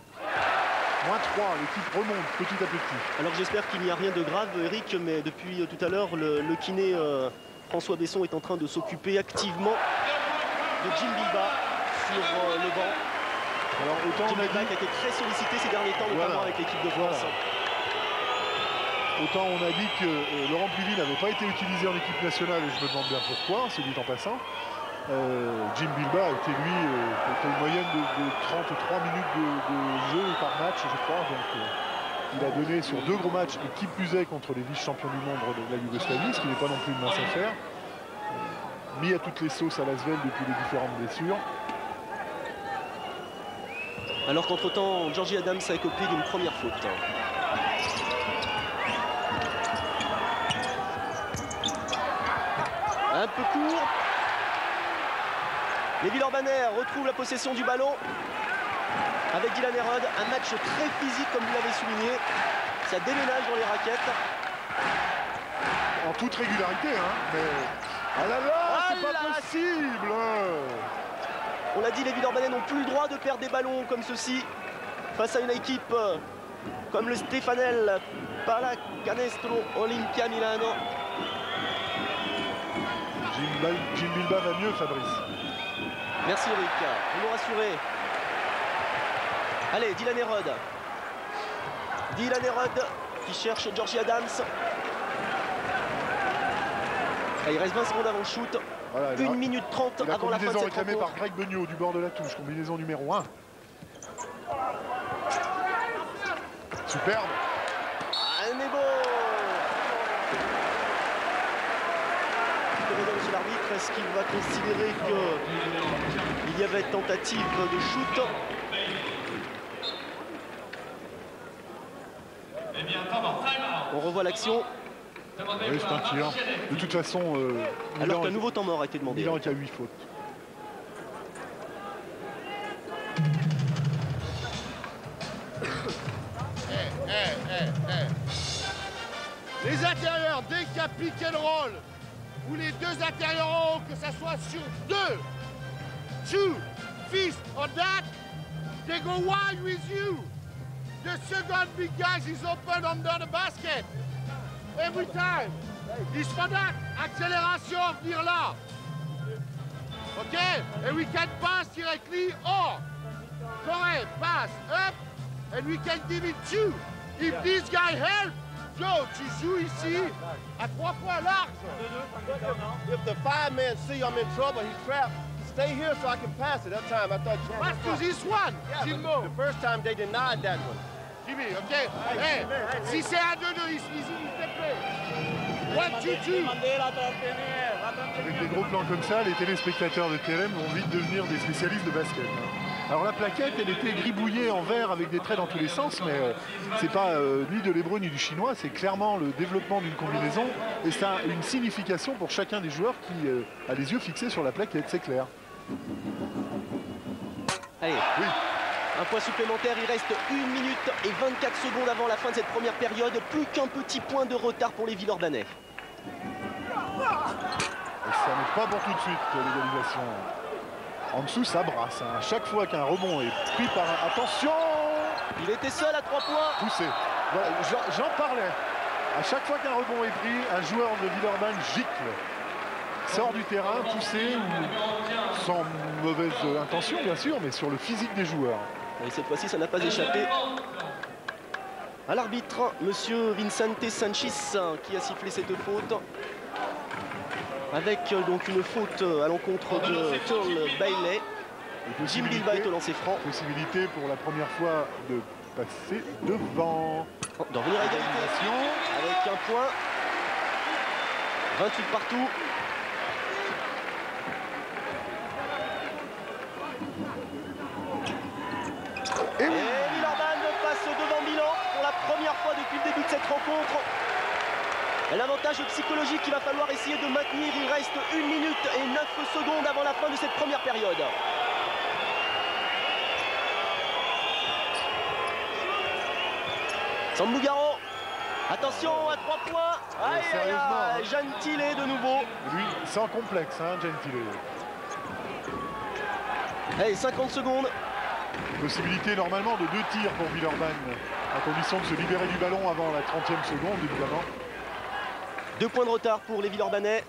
Moins 3, l'équipe remonte petit à petit. Alors j'espère qu'il n'y a rien de grave, Eric, mais depuis tout à l'heure, le kiné François Besson est en train de s'occuper activement de Jim Bilba sur le banc. Alors autant Jim on a Bilba dit, qui a été très sollicité ces derniers temps, notamment avec l'équipe de France. Autant on a dit que Laurent Pluvy n'avait pas été utilisé en équipe nationale, et je me demande bien pourquoi, c'est dit en passant. Jim Bilba a été lui une moyenne de 33 minutes de jeu par match, je crois. Donc il a donné sur 2 gros matchs, et qui plus est contre les vice-champions du monde de la Yougoslavie, ce qui n'est pas non plus une mince affaire. Mis à toutes les sauces à l'Asvel depuis les différentes blessures. Alors qu'entre-temps, Georgie Adams a écopé d'une première faute. Un peu court. Les Villeurbanais retrouvent la possession du ballon avec Delaney-Rudd. Un match très physique comme vous l'avez souligné. Ça déménage dans les raquettes. En toute régularité, hein, mais... Ah là là, c'est pas possible. On l'a dit, les Villeurbanais n'ont plus le droit de perdre des ballons comme ceci face à une équipe comme le Stefanel Pallacanestro Olimpia Milano. Jim Bilba va mieux, Fabrice. Merci Eric, vous nous rassurez. Allez, Delaney-Rudd. Delaney-Rudd qui cherche Georgie Adams. Ah, il reste 20 secondes avant le shoot. Voilà, 1 minute 30 avant la fin de cette réclamée rencontre. par Greg Beugnot du bord de la touche, combinaison numéro 1. Superbe. Ah, Nebo. Monsieur l'arbitre, est-ce qu'il va considérer qu'il y avait tentative de shoot? On revoit l'action. Oui, c'est un tir. De toute façon, alors qu'un nouveau temps mort a été demandé. Milan qui a 8 fautes. Les intérieurs, dès qu'il y a pick and roll, ou les deux intérieurs en haut, que ça soit sur 2 fist on that, they go wide with you. The second big guy is open under the basket. Every time. It's for that. Accélération, venir là. OK? And we can pass directly or correct, pass up, and we can give it to. If this guy helps, Joe, tu joues ici à 3 points large. If the 5-man see I'm in trouble, he's trapped. Stay here so I can pass it. That time I thought you Pass to this one, Jimbo. the first time they denied that one. Jimmy, OK? Hey, si c'est à 2-2, il te plaît. 1-2-2. Avec des gros plans comme ça, les téléspectateurs de TLM vont vite devenir des spécialistes de basket. Alors la plaquette, elle était gribouillée en vert avec des traits dans tous les sens, mais c'est pas ni de l'hébreu ni du chinois, c'est clairement le développement d'une combinaison et ça a une signification pour chacun des joueurs qui a les yeux fixés sur la plaquette, c'est clair. Allez, Oui. un point supplémentaire, il reste 1 minute et 24 secondes avant la fin de cette première période. Plus qu'un petit point de retard pour les Villeurbanais. Et ça n'est pas pour tout de suite l'égalisation. En dessous, ça brasse. À chaque fois qu'un rebond est pris par un... Attention! Il était seul à 3 points. Poussé. Voilà, j'en parlais. À chaque fois qu'un rebond est pris, un joueur de Villeurbanne gicle. Sort du terrain, poussé, ou sans mauvaise intention, bien sûr, mais sur le physique des joueurs. Et cette fois-ci, ça n'a pas échappé à l'arbitre, monsieur Vincente Sanchez, qui a sifflé cette faute. Avec donc une faute à l'encontre de Turl Bailey. Jim Bilba est au lancer franc. Possibilité pour la première fois de passer devant. D'en venir à égalité avec un point. 28 partout. Et Villeurbanne passe devant Milan pour la première fois depuis le début de cette rencontre. L'avantage psychologique qu'il va falloir essayer de maintenir. Il reste 1 minute et 9 secondes avant la fin de cette première période. Sambougaro. Attention à 3 points. Aïe, aïe, aïe, Gentile de nouveau. Lui, sans complexe, hein, Gentile. Allez, 50 secondes. Possibilité normalement de 2 tirs pour Villeurbanne, à condition de se libérer du ballon avant la 30e seconde, évidemment. 2 points de retard pour les Villeurbanais.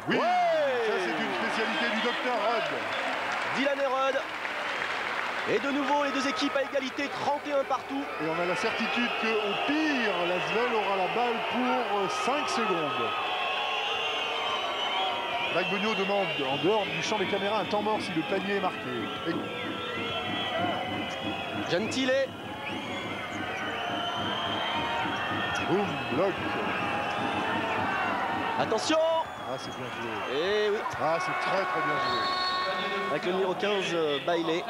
Oui, ouais, ça c'est une spécialité du docteur Rod. Dylan Herod. Et de nouveau, les deux équipes à égalité, 31 partout. Et on a la certitude qu'au pire, l'Asvel aura la balle pour 5 secondes. Dagbogno demande, en dehors du champ des caméras, un temps mort si le panier est marqué. Gentile. Boum, bloc. Attention. Ah, c'est bien joué. Et oui. Ah, c'est très très bien joué. Avec le numéro 15, Bailey.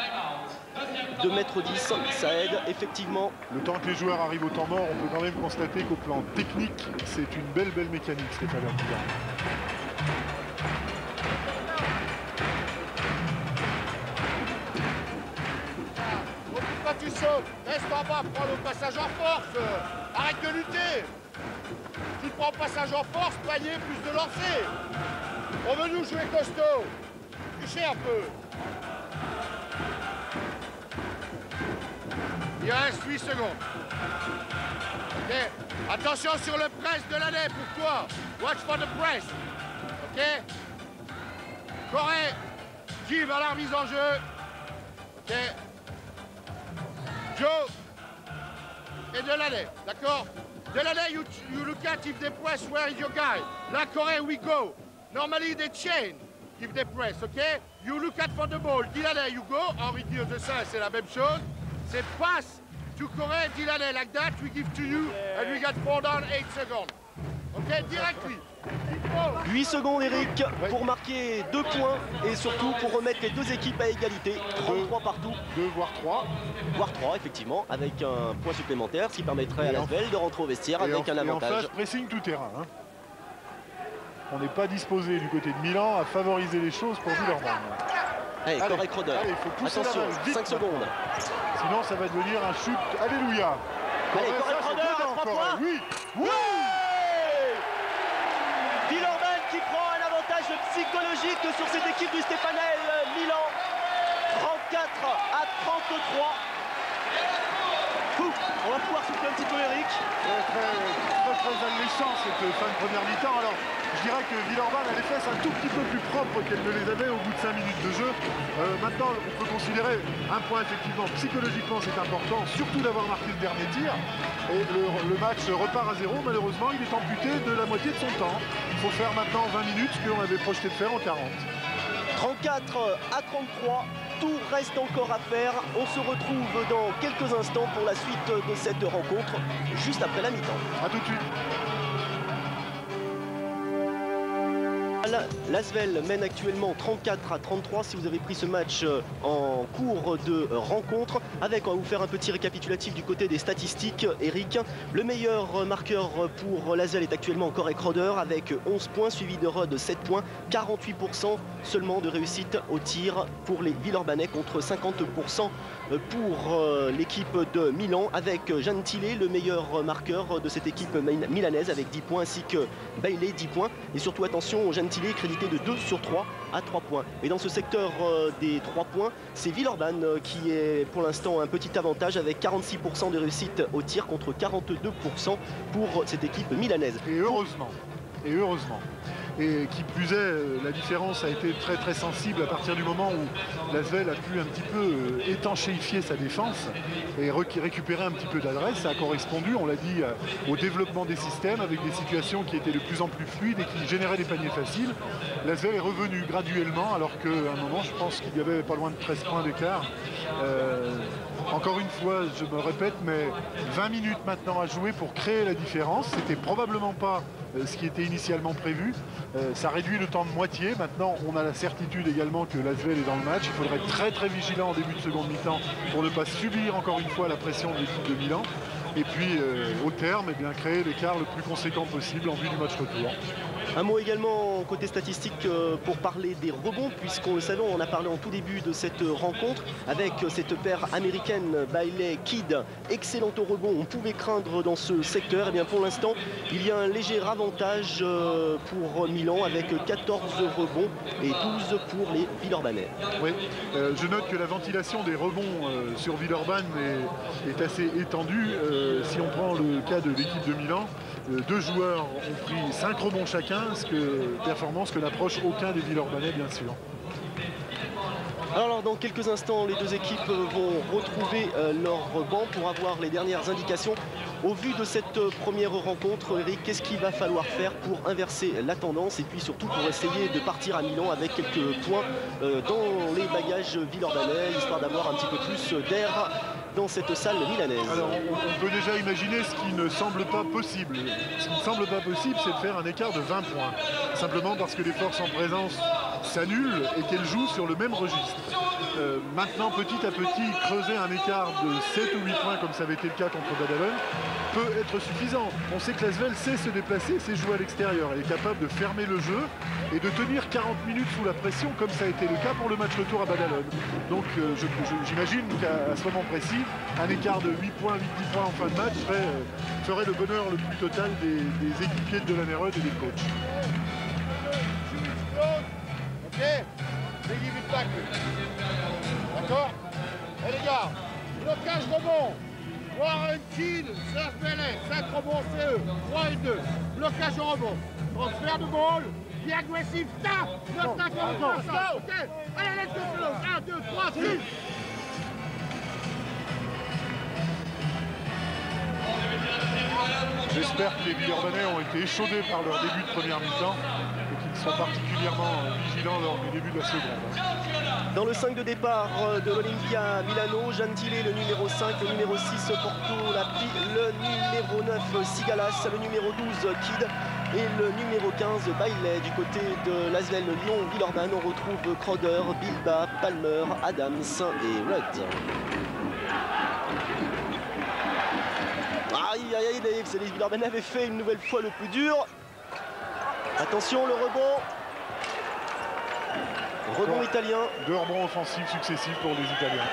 2,10 m, ça aide effectivement. Le temps que les joueurs arrivent au temps mort, on peut quand même constater qu'au plan technique, c'est une belle mécanique, Stéphane Artigan. Quand tu sautes, reste en bas, prends le passage en force. Arrête de lutter. Tu prends le passage en force, panier, plus de lancer. On veut nous jouer costaud. Touchez un peu. Il reste 8 secondes. Ok. Attention sur le press de l'année pour toi. Watch for the press. Ok. Corée. Give à la remise en jeu. Ok. Joe. Et Delaney. D'accord. Delaney, you look at if they press, where is your guy? La Corée, we go. Normally they chain if they press, ok? You look at for the ball. Delaney, you go. Henri Dieu de ça, c'est la même chose. C'est pass to Corée, Delaney, like that, we give to you, and we got 4 down, 8 seconds. Okay, directly. 8 secondes, Eric, pour marquer 2 points et surtout pour remettre les deux équipes à égalité. 33 partout. 2 voire 3. Voire 3, effectivement, avec un point supplémentaire, ce qui permettrait à l'Asvel de rentrer au vestiaire avec un avantage. Et en phase pressing tout terrain. Hein. On n'est pas disposé du côté de Milan à favoriser les choses pour Villeurbanne. Allez, correct Roder. Attention, 5 secondes. Sinon, ça va devenir un chute. Alléluia. Allez, correct Roder à 3 points. Oui. Oui. Villeurbanne qui prend un avantage psychologique sur cette équipe du Stefanel Milan. 34 à 33. On va pouvoir souffler un petit peu, Eric. Très alléchant cette fin de première mi-temps. Alors, je dirais que Villeurbanne a les fesses un tout petit peu plus propres qu'elle ne les avait au bout de 5 minutes de jeu. Maintenant, on peut considérer un point effectivement psychologiquement c'est important, surtout d'avoir marqué le dernier tir. Et le match repart à 0. Malheureusement, il est amputé de la moitié de son temps. Il faut faire maintenant 20 minutes, ce qu'on avait projeté de faire en 40. 34 à 33. Tout reste encore à faire. On se retrouve dans quelques instants pour la suite de cette rencontre, juste après la mi-temps. A tout de suite. L'Asvel mène actuellement 34 à 33 si vous avez pris ce match en cours de rencontre. Avec, on va vous faire un petit récapitulatif du côté des statistiques. Eric, le meilleur marqueur pour l'Asvel est actuellement encore Roder avec 11 points, suivi de Rod 7 points, 48% seulement de réussite au tir pour les Villeurbanais contre 50% pour l'équipe de Milan, avec Gentile, le meilleur marqueur de cette équipe milanaise avec 10 points, ainsi que Bailey 10 points. Et surtout attention, Gentile crédité de 2 sur 3 à 3 points. Et dans ce secteur des 3 points, c'est Villeurbanne qui est pour l'instant un petit avantage avec 46% de réussite au tir contre 42% pour cette équipe milanaise. Et heureusement. Et heureusement. Et qui plus est, la différence a été très sensible à partir du moment où l'Asvel a pu un petit peu étanchéifier sa défense et récupérer un petit peu d'adresse. Ça a correspondu, on l'a dit, au développement des systèmes avec des situations qui étaient de plus en plus fluides et qui généraient des paniers faciles. L'Asvel est revenu graduellement alors qu'à un moment, je pense qu'il y avait pas loin de 13 points d'écart. Encore une fois, je me répète, mais 20 minutes maintenant à jouer pour créer la différence. C'était probablement pas ce qui était initialement prévu. Ça réduit le temps de moitié. Maintenant, on a la certitude également que l'Asvel est dans le match. Il faudrait être très vigilant en début de seconde mi-temps pour ne pas subir encore une fois la pression de l'équipe de Milan. Et puis, au terme, eh bien, créer l'écart le plus conséquent possible en vue du match retour. Un mot également côté statistique pour parler des rebonds, puisqu'on le savait, on en a parlé en tout début de cette rencontre avec cette paire américaine Bailey-Kidd, excellent au rebond, on pouvait craindre dans ce secteur. Et bien pour l'instant, il y a un léger avantage pour Milan avec 14 rebonds et 12 pour les Villeurbanais. Oui, je note que la ventilation des rebonds sur Villeurbanne est assez étendue. Si on prend le cas de l'équipe de Milan, 2 joueurs ont pris 5 rebonds chacun, performance que n'approche aucun des Villeurbanais, bien sûr. Alors dans quelques instants, les deux équipes vont retrouver leur banc pour avoir les dernières indications. Au vu de cette première rencontre, Eric, qu'est-ce qu'il va falloir faire pour inverser la tendance et puis surtout pour essayer de partir à Milan avec quelques points dans les bagages villeurbanais, histoire d'avoir un petit peu plus d'air dans cette salle milanaise? Alors on peut déjà imaginer ce qui ne semble pas possible. Ce qui ne semble pas possible, c'est de faire un écart de 20 points. Simplement parce que les forces en présence s'annulent et qu'elles jouent sur le même registre. Maintenant, petit à petit, creuser un écart de 7 ou 8 points, comme ça avait été le cas contre Badalone, peut être suffisant. On sait que l'Asvel sait se déplacer, sait jouer à l'extérieur. Elle est capable de fermer le jeu et de tenir 40 minutes sous la pression, comme ça a été le cas pour le match retour à Badalone. Donc j'imagine qu'à ce moment précis, un écart de 8 points, 8-10 points en fin de match ferait le bonheur le plus total des équipiers de Delaney et des coachs. Ok, they give it back. D'accord? Et les gars, blocage rebond. Warren Kidd, Serge Bailey, 5 rebonds CE, 3 et 2. Blocage au rebond. Transfert de ball. Be agressif. Tape. Le tape au rebond. Ok. Allez, let's go. 1, 2, 3, 6. J'espère que les Villeurbanais ont été échaudés par leur début de première mi-temps et qu'ils sont particulièrement vigilants lors du début de la seconde. Dans le 5 de départ de l'Olympia Milano, Gentile, le numéro 5, le numéro 6 Porto Lappi, le numéro 9 Sigalas, le numéro 12 Kidd et le numéro 15 Bailey. Du côté de l'Asvel Lyon-Villeurbanne, on retrouve Crowder, Bilbao, Palmer, Adams et Rudd. Aïe aïe aïe, les Villeurbanne avaient fait une nouvelle fois le plus dur. Attention, le rebond. Rebond italien. 2 rebonds offensifs successifs pour les Italiens.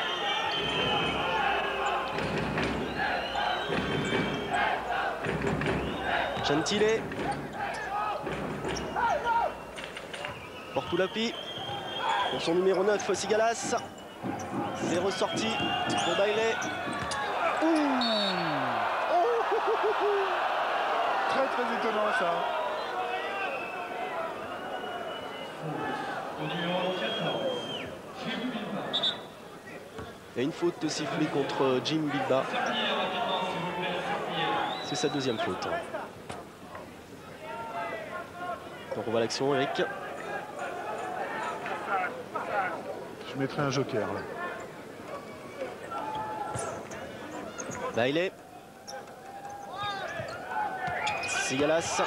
Gentile. Portulapi. Pour son numéro 9, Sigalas. C'est ressorti pour Bailey. Très très étonnant ça. Il y a une faute sifflée contre Jim Bilbao. C'est sa deuxième faute. Donc on voit l'action, Eric. Je mettrai un joker là. Bailey. Sigalas.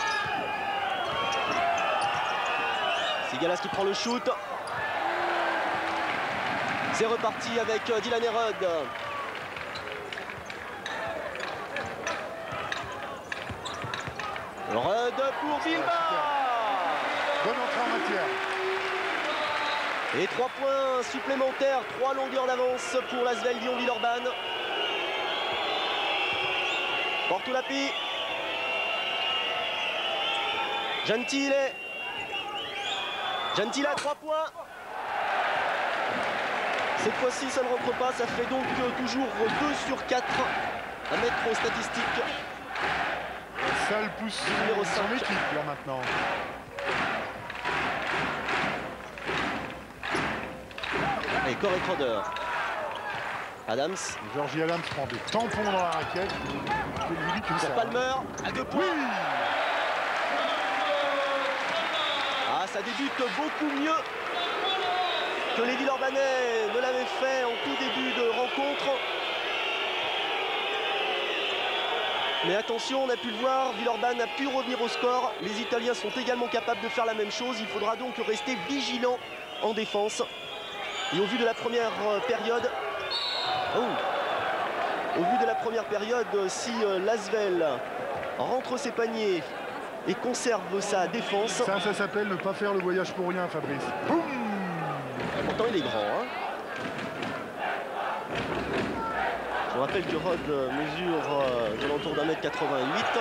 Sigalas qui prend le shoot. C'est reparti avec Dylan et Rudd. Rudd pour Bilbao. Bonne entrée en matière. Et 3 points supplémentaires, 3 longueurs d'avance pour l'Asvel Lyon-Villeurbanne. Portulapi. Gentile. Gentile à 3 points. Cette fois-ci, ça ne rentre pas. Ça fait donc toujours 2 sur 4 à mettre aux statistiques. Ça le pousse Numéro son 5. équipe là maintenant. Et Corey Crowder. Adams. Georgie Adams prend des tampons dans la raquette. Je lui dis que Pour ça. Palmer à 2 points. Oui. Ah, ça débute beaucoup mieux que les Villeurbanais ne l'avaient fait en tout début de rencontre. Mais attention, on a pu le voir, Villeurbanne a pu revenir au score. Les Italiens sont également capables de faire la même chose. Il faudra donc rester vigilant en défense. Et au vu de la première période, si l'Asvel rentre ses paniers et conserve sa défense. Ça s'appelle ne pas faire le voyage pour rien, Fabrice. Boum. Pourtant, il est grand. Hein. Je rappelle que Rudd mesure de l'entour d'1m88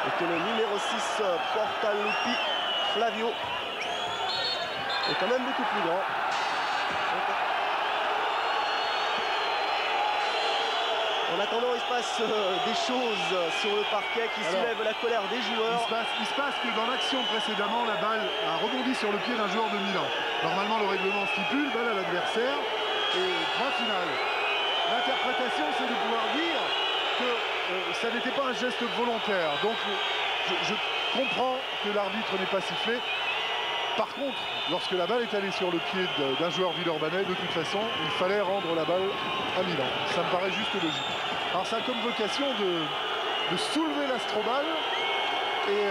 et que le numéro 6, Portalapi Flavio, est quand même beaucoup plus grand. En attendant, il se passe des choses sur le parquet qui soulèvent la colère des joueurs. Il se passe que dans l'action précédemment, la balle a rebondi sur le pied d'un joueur de Milan. Normalement, le règlement stipule, balle à l'adversaire et point final. L'interprétation, c'est de pouvoir dire que ça n'était pas un geste volontaire. Donc, je comprends que l'arbitre n'ait pas sifflé. Par contre, lorsque la balle est allée sur le pied d'un joueur villeurbanais, de toute façon, il fallait rendre la balle à Milan. Ça me paraît juste logique. Alors ça a comme vocation de soulever l'Astrobal et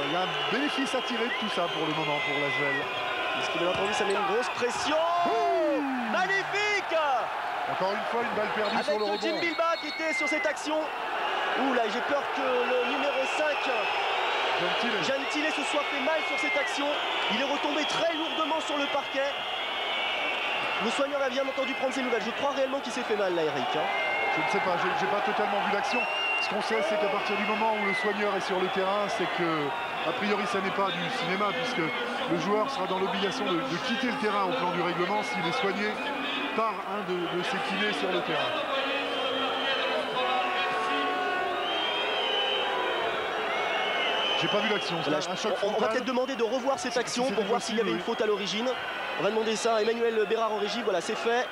il y a un bénéfice à tirer de tout ça pour le moment pour l'Asvel. Ce qui bien entendu, ça met une grosse pression. Magnifique. Encore une fois, une balle perdue avec sur le rebond. Jim Bilbao qui était sur cette action. Ouh là, j'ai peur que le numéro 5, Gentile, se soit fait mal sur cette action. Il est retombé très lourdement sur le parquet. Le soigneur a bien entendu prendre ses nouvelles. Je crois réellement qu'il s'est fait mal là, Eric. Je ne sais pas, j'ai pas totalement vu l'action. Ce qu'on sait, c'est qu'à partir du moment où le soigneur est sur le terrain, c'est que, a priori, ça n'est pas du cinéma, puisque le joueur sera dans l'obligation de quitter le terrain au plan du règlement s'il est soigné par un de ses kinés sur le terrain. J'ai pas vu l'action. On va peut-être demander de revoir cette action pour voir s'il y avait une faute à l'origine. On va demander ça à Emmanuel Bérard en régie. Voilà, c'est fait.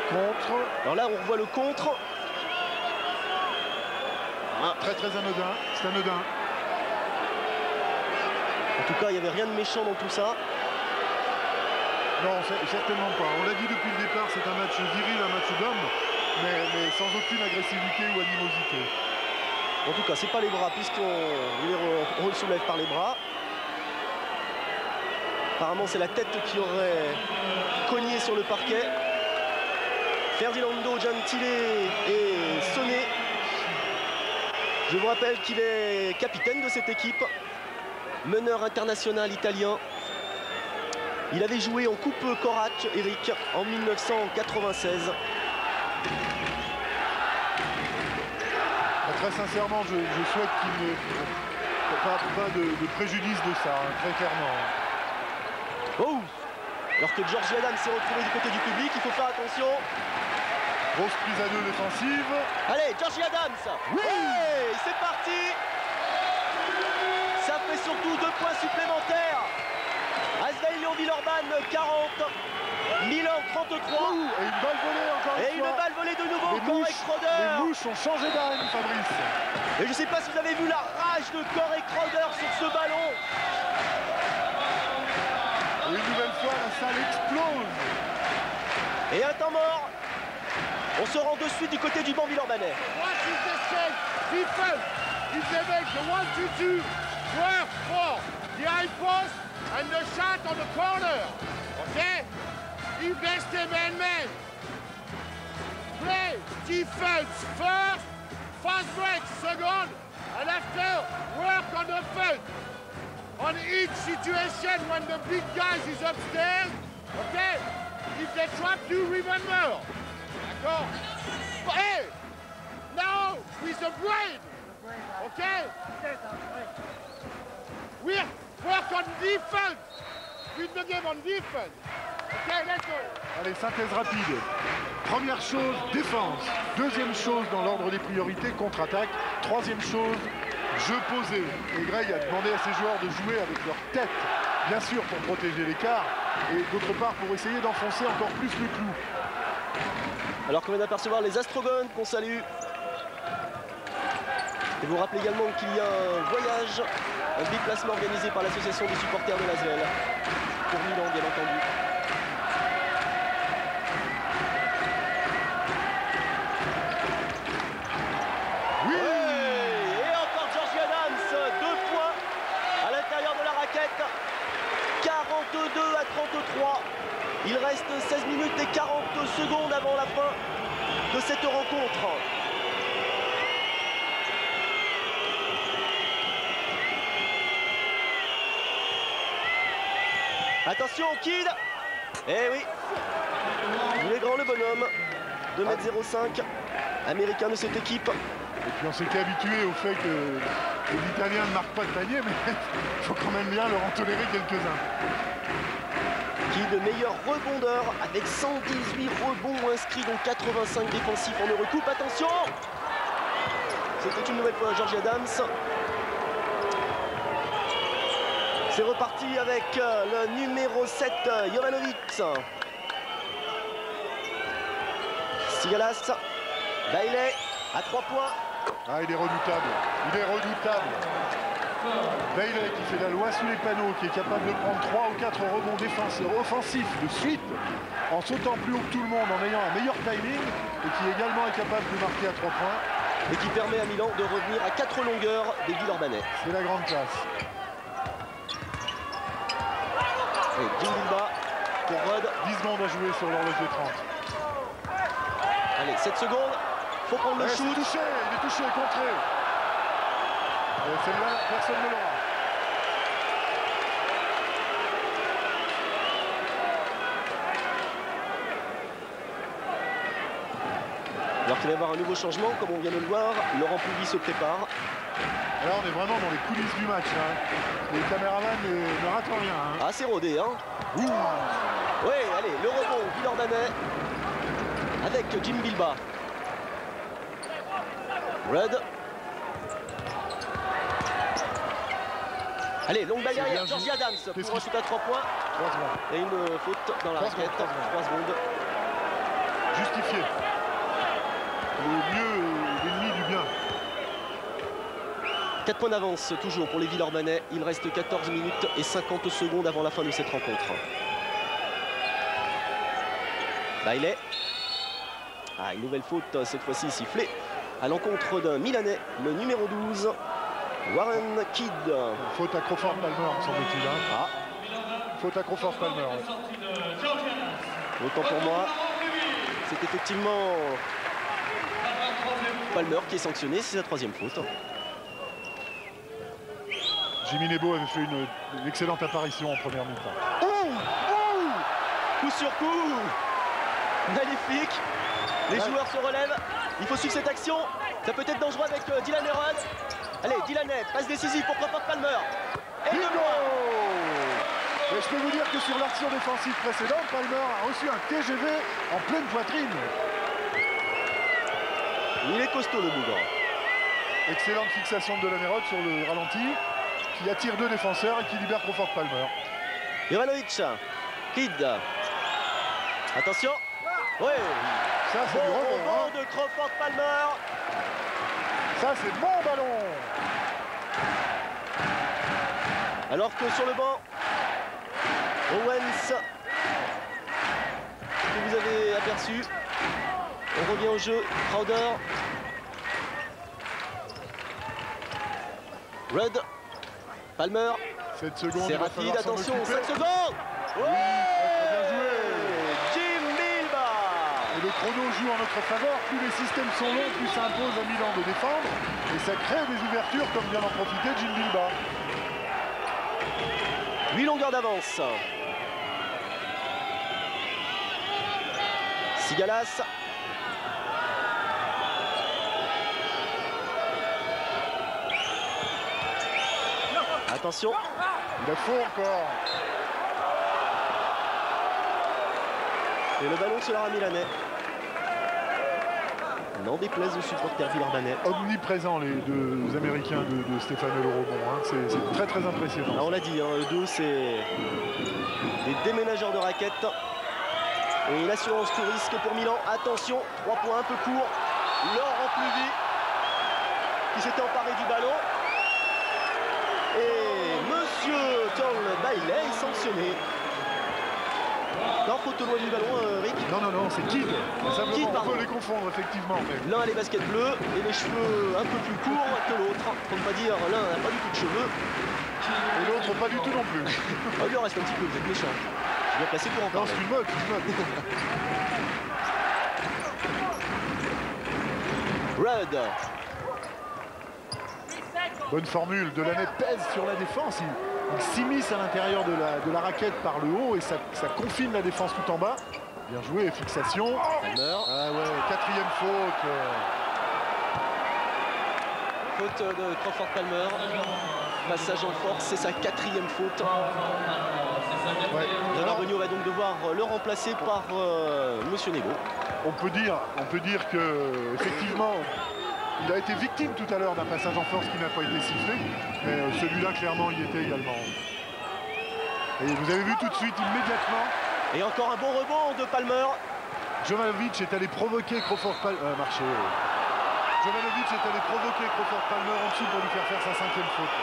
Contre. Alors là, on revoit le contre. Très très anodin. C'est anodin. En tout cas, il n'y avait rien de méchant dans tout ça. Non, certainement pas. On l'a dit depuis le départ, c'est un match viril, un match d'homme, mais sans aucune agressivité ou animosité. En tout cas, c'est pas les bras, puisqu'on le soulève par les bras. Apparemment, c'est la tête qui aurait cogné sur le parquet. Ferdinando Gentile est sonné. Je vous rappelle qu'il est capitaine de cette équipe, meneur international italien. Il avait joué en Coupe Corac, Eric, en 1996. Très sincèrement, je souhaite qu'il ne pas de préjudice de ça, hein, très clairement. Oh! Alors que Georgie Adams s'est retrouvé du côté du public, il faut faire attention. Grosse prise à deux défensive. Allez, Georgie Adams! Oui! Ouais, c'est parti! Ça fait surtout 2 points supplémentaires. Asvel Lyon-Villeurbanne 40, Milan 33. Et une balle volée encore Et une une fois. balle volée de nouveau, Corey Les Crowder. mouches ont changé d'âne, Fabrice. Et je ne sais pas si vous avez vu la rage de Corey Crowder sur ce ballon. Et une nouvelle fois, la salle explose. Et un temps mort. On se rend de suite du côté du banc villeurbanais. What is the shape? Defense. If they make the 1-2-2, work for the high post and the shot on the corner. Okay? If they stay man-man, play defense first, fast break second, and after work on the front. On each situation when the big guys is upstairs, okay? If they trap you, remember. D'accord? Hey! Now with the brain, okay? We work on defense. Win the game on defense. Okay, let's go. Allez, synthèse rapide. Première chose, défense. Deuxième chose dans l'ordre des priorités, contre-attaque. Troisième chose, jeu posé. Et Greg a demandé à ses joueurs de jouer avec leur tête, bien sûr pour protéger l'écart, et d'autre part pour essayer d'enfoncer encore plus le clou. Alors qu'on vient d'apercevoir les Astrogones qu'on salue. Et vous rappelez également qu'il y a un voyage, un déplacement organisé par l'association des supporters de l'Asvel. Pour Milan, bien entendu. Oui! Et encore Georgie Adams, 2 points à l'intérieur de la raquette. 42 à 33. Il reste 16 minutes et 40 secondes avant la fin de cette rencontre. Attention au kid. Eh oui. Il est grand le bonhomme. 2,05 m. Américain de cette équipe. Et puis on s'était habitué au fait que les Italiens ne marquent pas de panier, mais il faut quand même bien leur en tolérer quelques-uns. Kid, meilleur rebondeur avec 118 rebonds inscrits, dont 85 défensifs en Eurocoupe. Attention! C'était une nouvelle fois Georgie Adams. C'est reparti avec le numéro 7, Jovanovic. Sigalas, Bailey à 3 points. Ah, il est redoutable. Il est redoutable. Bailey qui fait la loi sous les panneaux, qui est capable de prendre 3 ou 4 rebonds offensifs de suite, en sautant plus haut que tout le monde, en ayant un meilleur timing, et qui également est capable de marquer à 3 points. Et qui permet à Milan de revenir à 4 longueurs des Villeurbanais. C'est la grande classe. Et Jim Bilba pour Rod. 10 secondes à jouer sur l'horloge de 30. Allez, 7 secondes. Faut prendre le shoot. Il est touché, contré. Celle-là, personne ne l'aura. Alors qu'il va y avoir un nouveau changement, comme on vient de le voir, Laurent Pouilly se prépare. Là, on est vraiment dans les coulisses du match. Hein. Les caméramans ne ratent rien. Hein. Ah, c'est rodé, hein. Oui, allez, le rebond Villeurbanais avec Jim Bilba. Red. Allez, longue balle derrière, Georgie Adams pour un shoot à 3 points. 3 secondes. Et une faute dans la raquette. 3 secondes. Justifié. Le mieux est l'ennemi du bien. 4 points d'avance toujours pour les Villeurbanais. Il reste 14 minutes et 50 secondes avant la fin de cette rencontre. Bailey. Ah, une nouvelle faute cette fois-ci sifflée à l'encontre d'un Milanais, le numéro 12, Warren Kidd. Faute à Crawford Palmer, me semble-t-il. Hein. Faute à Crawford Palmer. Autant pour moi, c'est effectivement Palmer qui est sanctionné, c'est sa 3e faute. Jimmy Nebo avait fait une excellente apparition en première mi-temps. Coup sur coup, magnifique. Les joueurs se relèvent, il faut suivre cette action. Ça peut être dangereux avec Dylan Heron. Allez, Dylan, passe décisive pour Crawford Palmer. Et le Mais je peux vous dire que sur l'action défensive précédente, Palmer a reçu un TGV en pleine poitrine. Il est costaud le bougre. Excellente fixation de Dylan Heron sur le ralenti, qui attire 2 défenseurs et qui libère Crawford Palmer. Jovanovic, Kidd. Attention. Oui. Ça, c'est du rebond, rebond de Crawford Palmer. Ça, c'est mon ballon. Alors que sur le banc, Owens, que vous avez aperçu. On revient au jeu. Crowder. Rudd. Palmer. 7 secondes. C'est rapide, attention, 5 secondes. Bien joué. Jim Bilba. Et le chrono joue en notre faveur. Plus les systèmes sont longs, plus ça impose à Milan de défendre. Et ça crée des ouvertures comme vient d'en profiter Jim Bilba. 8 longueurs d'avance. Sigalas. Attention. Il a faux encore. Et le ballon sera milanais. N'en déplaise aux supporters villeurbanais. Omniprésent les 2 Américains de Stéphane Le Rebond. Hein. C'est très très impressionnant. Alors on l'a dit, hein, eux deux c'est des déménageurs de raquettes. Et l'assurance tout risque pour Milan. Attention, 3 points un peu courts. Laurent Pluvy qui s'était emparé du ballon. Et Monsieur Tom Bailey est sanctionné. Non, faute loin du ballon, Rick. Non, c'est Kidd. Simplement, Kidd, on peut les confondre, effectivement. Mais... L'un a les baskets bleues et les cheveux un peu plus courts que l'autre. Pour ne pas dire, l'un n'a pas du tout de cheveux. Et l'autre, pas du tout non plus. Oh, il en reste un petit peu, vous êtes méchant. Je suis bien placé pour en Non, parler. c'est une mode, Rudd. Bonne formule. Delaney pèse sur la défense. Il s'immisce à l'intérieur de la raquette par le haut et ça confine la défense tout en bas. Bien joué, fixation. Palmer. Ah ouais, 4e faute. Faute de Crawford Palmer. Passage en force, c'est sa 4e faute. Ouais. Regno va donc devoir le remplacer par Monsieur Nebo. On peut dire que effectivement, il a été victime tout à l'heure d'un passage en force qui n'a pas été sifflé, mais celui-là clairement y était également. Et vous avez vu tout de suite immédiatement. Et encore un bon rebond de Palmer. Jovanovic est allé provoquer Crawford Palmer. Jovanovic est allé provoquer Crawford Palmer en dessous pour lui faire faire sa 5e faute.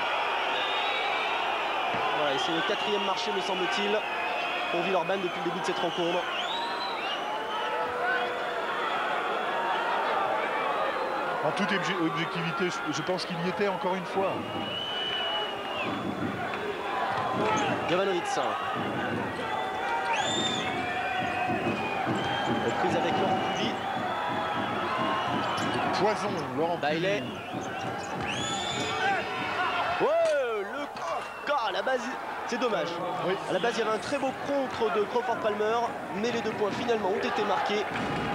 Voilà, et c'est le 4e marché, me semble-t-il, pour Villeurbanne depuis le début de cette rencontre. En toute objectivité, je pense qu'il y était encore une fois. Jovanovic. Reprise avec Laurent Pluvy. Poison, Laurent Pluvy. Bailey. Ouais, le cas à la base, c'est dommage. Oui. À la base, il y avait un très beau contre de Crawford Palmer, mais les 2 points finalement ont été marqués.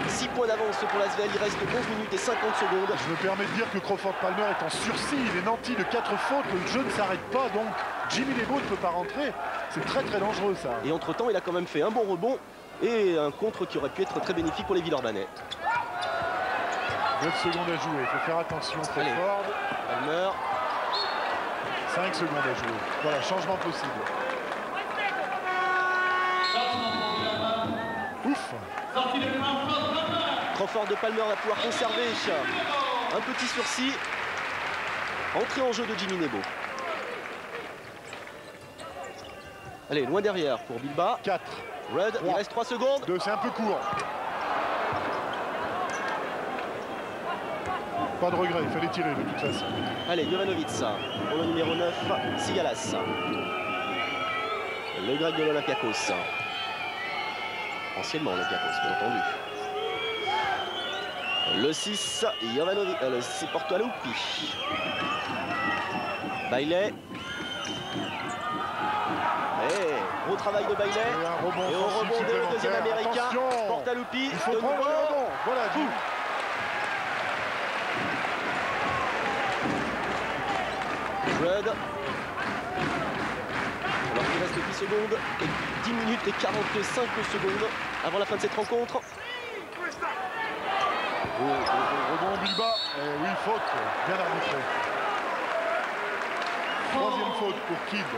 6 points d'avance pour l'Asvel, il reste 11 minutes et 50 secondes. Je me permets de dire que Crawford Palmer est en sursis, il est nanti de 4 fautes, le jeu ne s'arrête pas, donc Jimmy Nebo ne peut pas rentrer. C'est très très dangereux ça. Et entre-temps, il a quand même fait un bon rebond et un contre qui aurait pu être très bénéfique pour les Villeurbanais. 9 secondes à jouer, il faut faire attention, Crawford. Palmer. 5 secondes à jouer. Voilà, changement possible. Ouf. Crawford de Palmer va pouvoir conserver un petit sursis. Entrée en jeu de Jimmy Nebo. Allez, loin derrière pour Bilba. 4. Rudd, 3. il reste 3 secondes. 2, c'est un peu court. Pas de regret, il fallait tirer de toute façon. Allez, Jovanovic pour le numéro 9, Sigalas. Le grec de l'Olympiakos. Anciennement Olympiakos, bien entendu. Le 6, Jovanovic, le 6 Portoaloupi. Bailey. Gros travail de Bailey. Et on rebondit le deuxième américain. Portaloupi. Il faut prendre le rebond. Voilà, Rudd. Alors qu'il reste 10 secondes et 10 minutes et 45 secondes avant la fin de cette rencontre. Rebond Bilbao. Oui, faute. Bien arbitré. Troisième faute pour Kidd.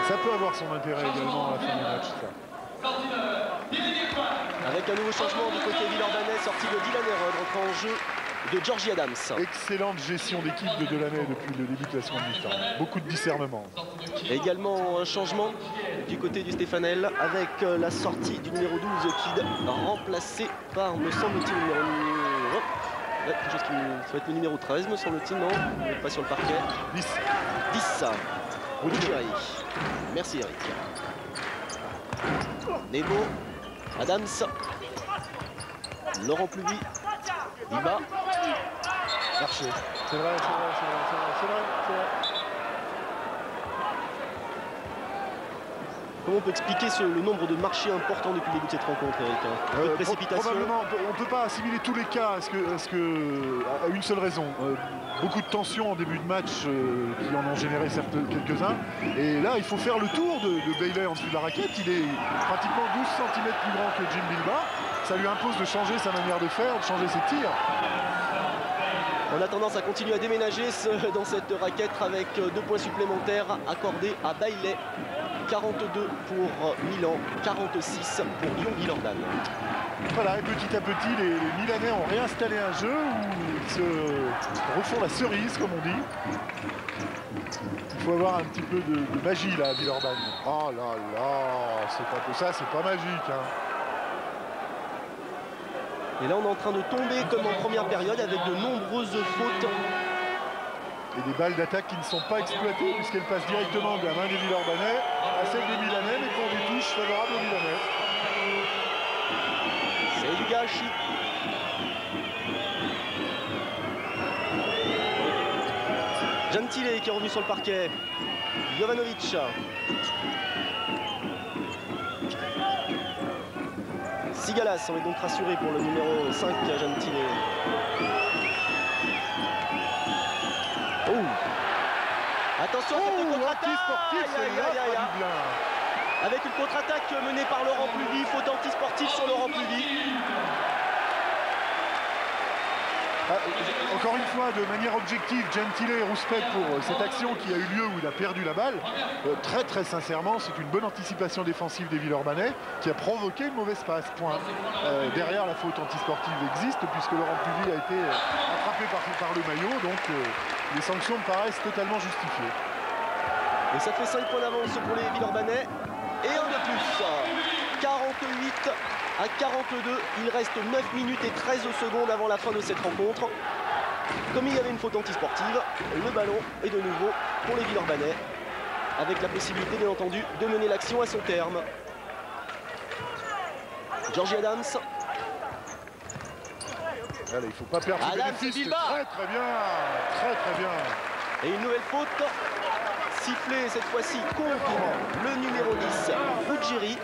Ça peut avoir son intérêt également à la fin du match. Ça. Avec un nouveau changement du côté Villeurbanais, sortie de Dylan Herod, reprend en jeu de Georgie Adams. Excellente gestion d'équipe de Delaney depuis le début de la seconde mi-temps. Beaucoup de discernement. Et également un changement du côté du Stéfanel avec la sortie du numéro 12 Kidd, remplacé par, me semble-t-il, le numéro... quelque chose qui ça va être le numéro 13, me semble-t-il, non? On n'est pas sur le parquet. 10. 10. Ruggieri. Merci Eric. Nebo. Adams. Laurent Pluvi. Iba. Marché. C'est vrai. Comment on peut expliquer le nombre de marchés importants depuis le début de cette rencontre, Eric? Un peu de précipitation. Probablement, on ne peut pas assimiler tous les cas à une seule raison. Beaucoup de tensions en début de match qui en ont généré quelques-uns. Et là, il faut faire le tour de Bailey en dessous de la raquette. Il est pratiquement 12 cm plus grand que Jim Bilbao. Ça lui impose de changer sa manière de faire, de changer ses tirs. On a tendance à continuer à déménager dans cette raquette avec 2 points supplémentaires accordés à Bailey. 42 pour Milan, 46 pour Lyon-Villeurbanne. Voilà, et petit à petit, les Milanais ont réinstallé un jeu où ils se refont la cerise, comme on dit. Il faut avoir un petit peu de magie là à Villeurbanne. Oh là là, c'est pas magique. Hein. Et là, on est en train de tomber comme en première période avec de nombreuses fautes. Et des balles d'attaque qui ne sont pas exploitées puisqu'elles passent directement de la main des Villeurbanais à celle des Milanais, mais pour des touches favorables aux Milanais. C'est du gâchis. Gentile qui est revenu sur le parquet. Jovanovic. Sigalas, on est donc rassuré pour le numéro 5, Gentile. Attention, cette contre-attaque avec une contre-attaque menée par Laurent Pluvi, faute anti-sportive sur Laurent Pluvi. Encore une fois, de manière objective, Gentile et Rouspec pour cette action qui a eu lieu où il a perdu la balle. Très sincèrement, c'est une bonne anticipation défensive des Villeurbanais qui a provoqué une mauvaise passe. Point. Derrière, la faute antisportive existe puisque Laurent Pluvi a été attrapé par le maillot, donc les sanctions me paraissent totalement justifiées. Et ça fait 5 points d'avance pour les Villeurbanais et un de plus. 48 à 42, il reste 9 minutes et 13 secondes avant la fin de cette rencontre. Comme il y avait une faute antisportive, le ballon est de nouveau pour les Villeurbanais, avec la possibilité bien entendu de mener l'action à son terme. Georgie Adams. Allez, il ne faut pas perdre ce bénéfice. Très bien. Et une nouvelle faute sifflée cette fois-ci contre le numéro 10, Ruggieri.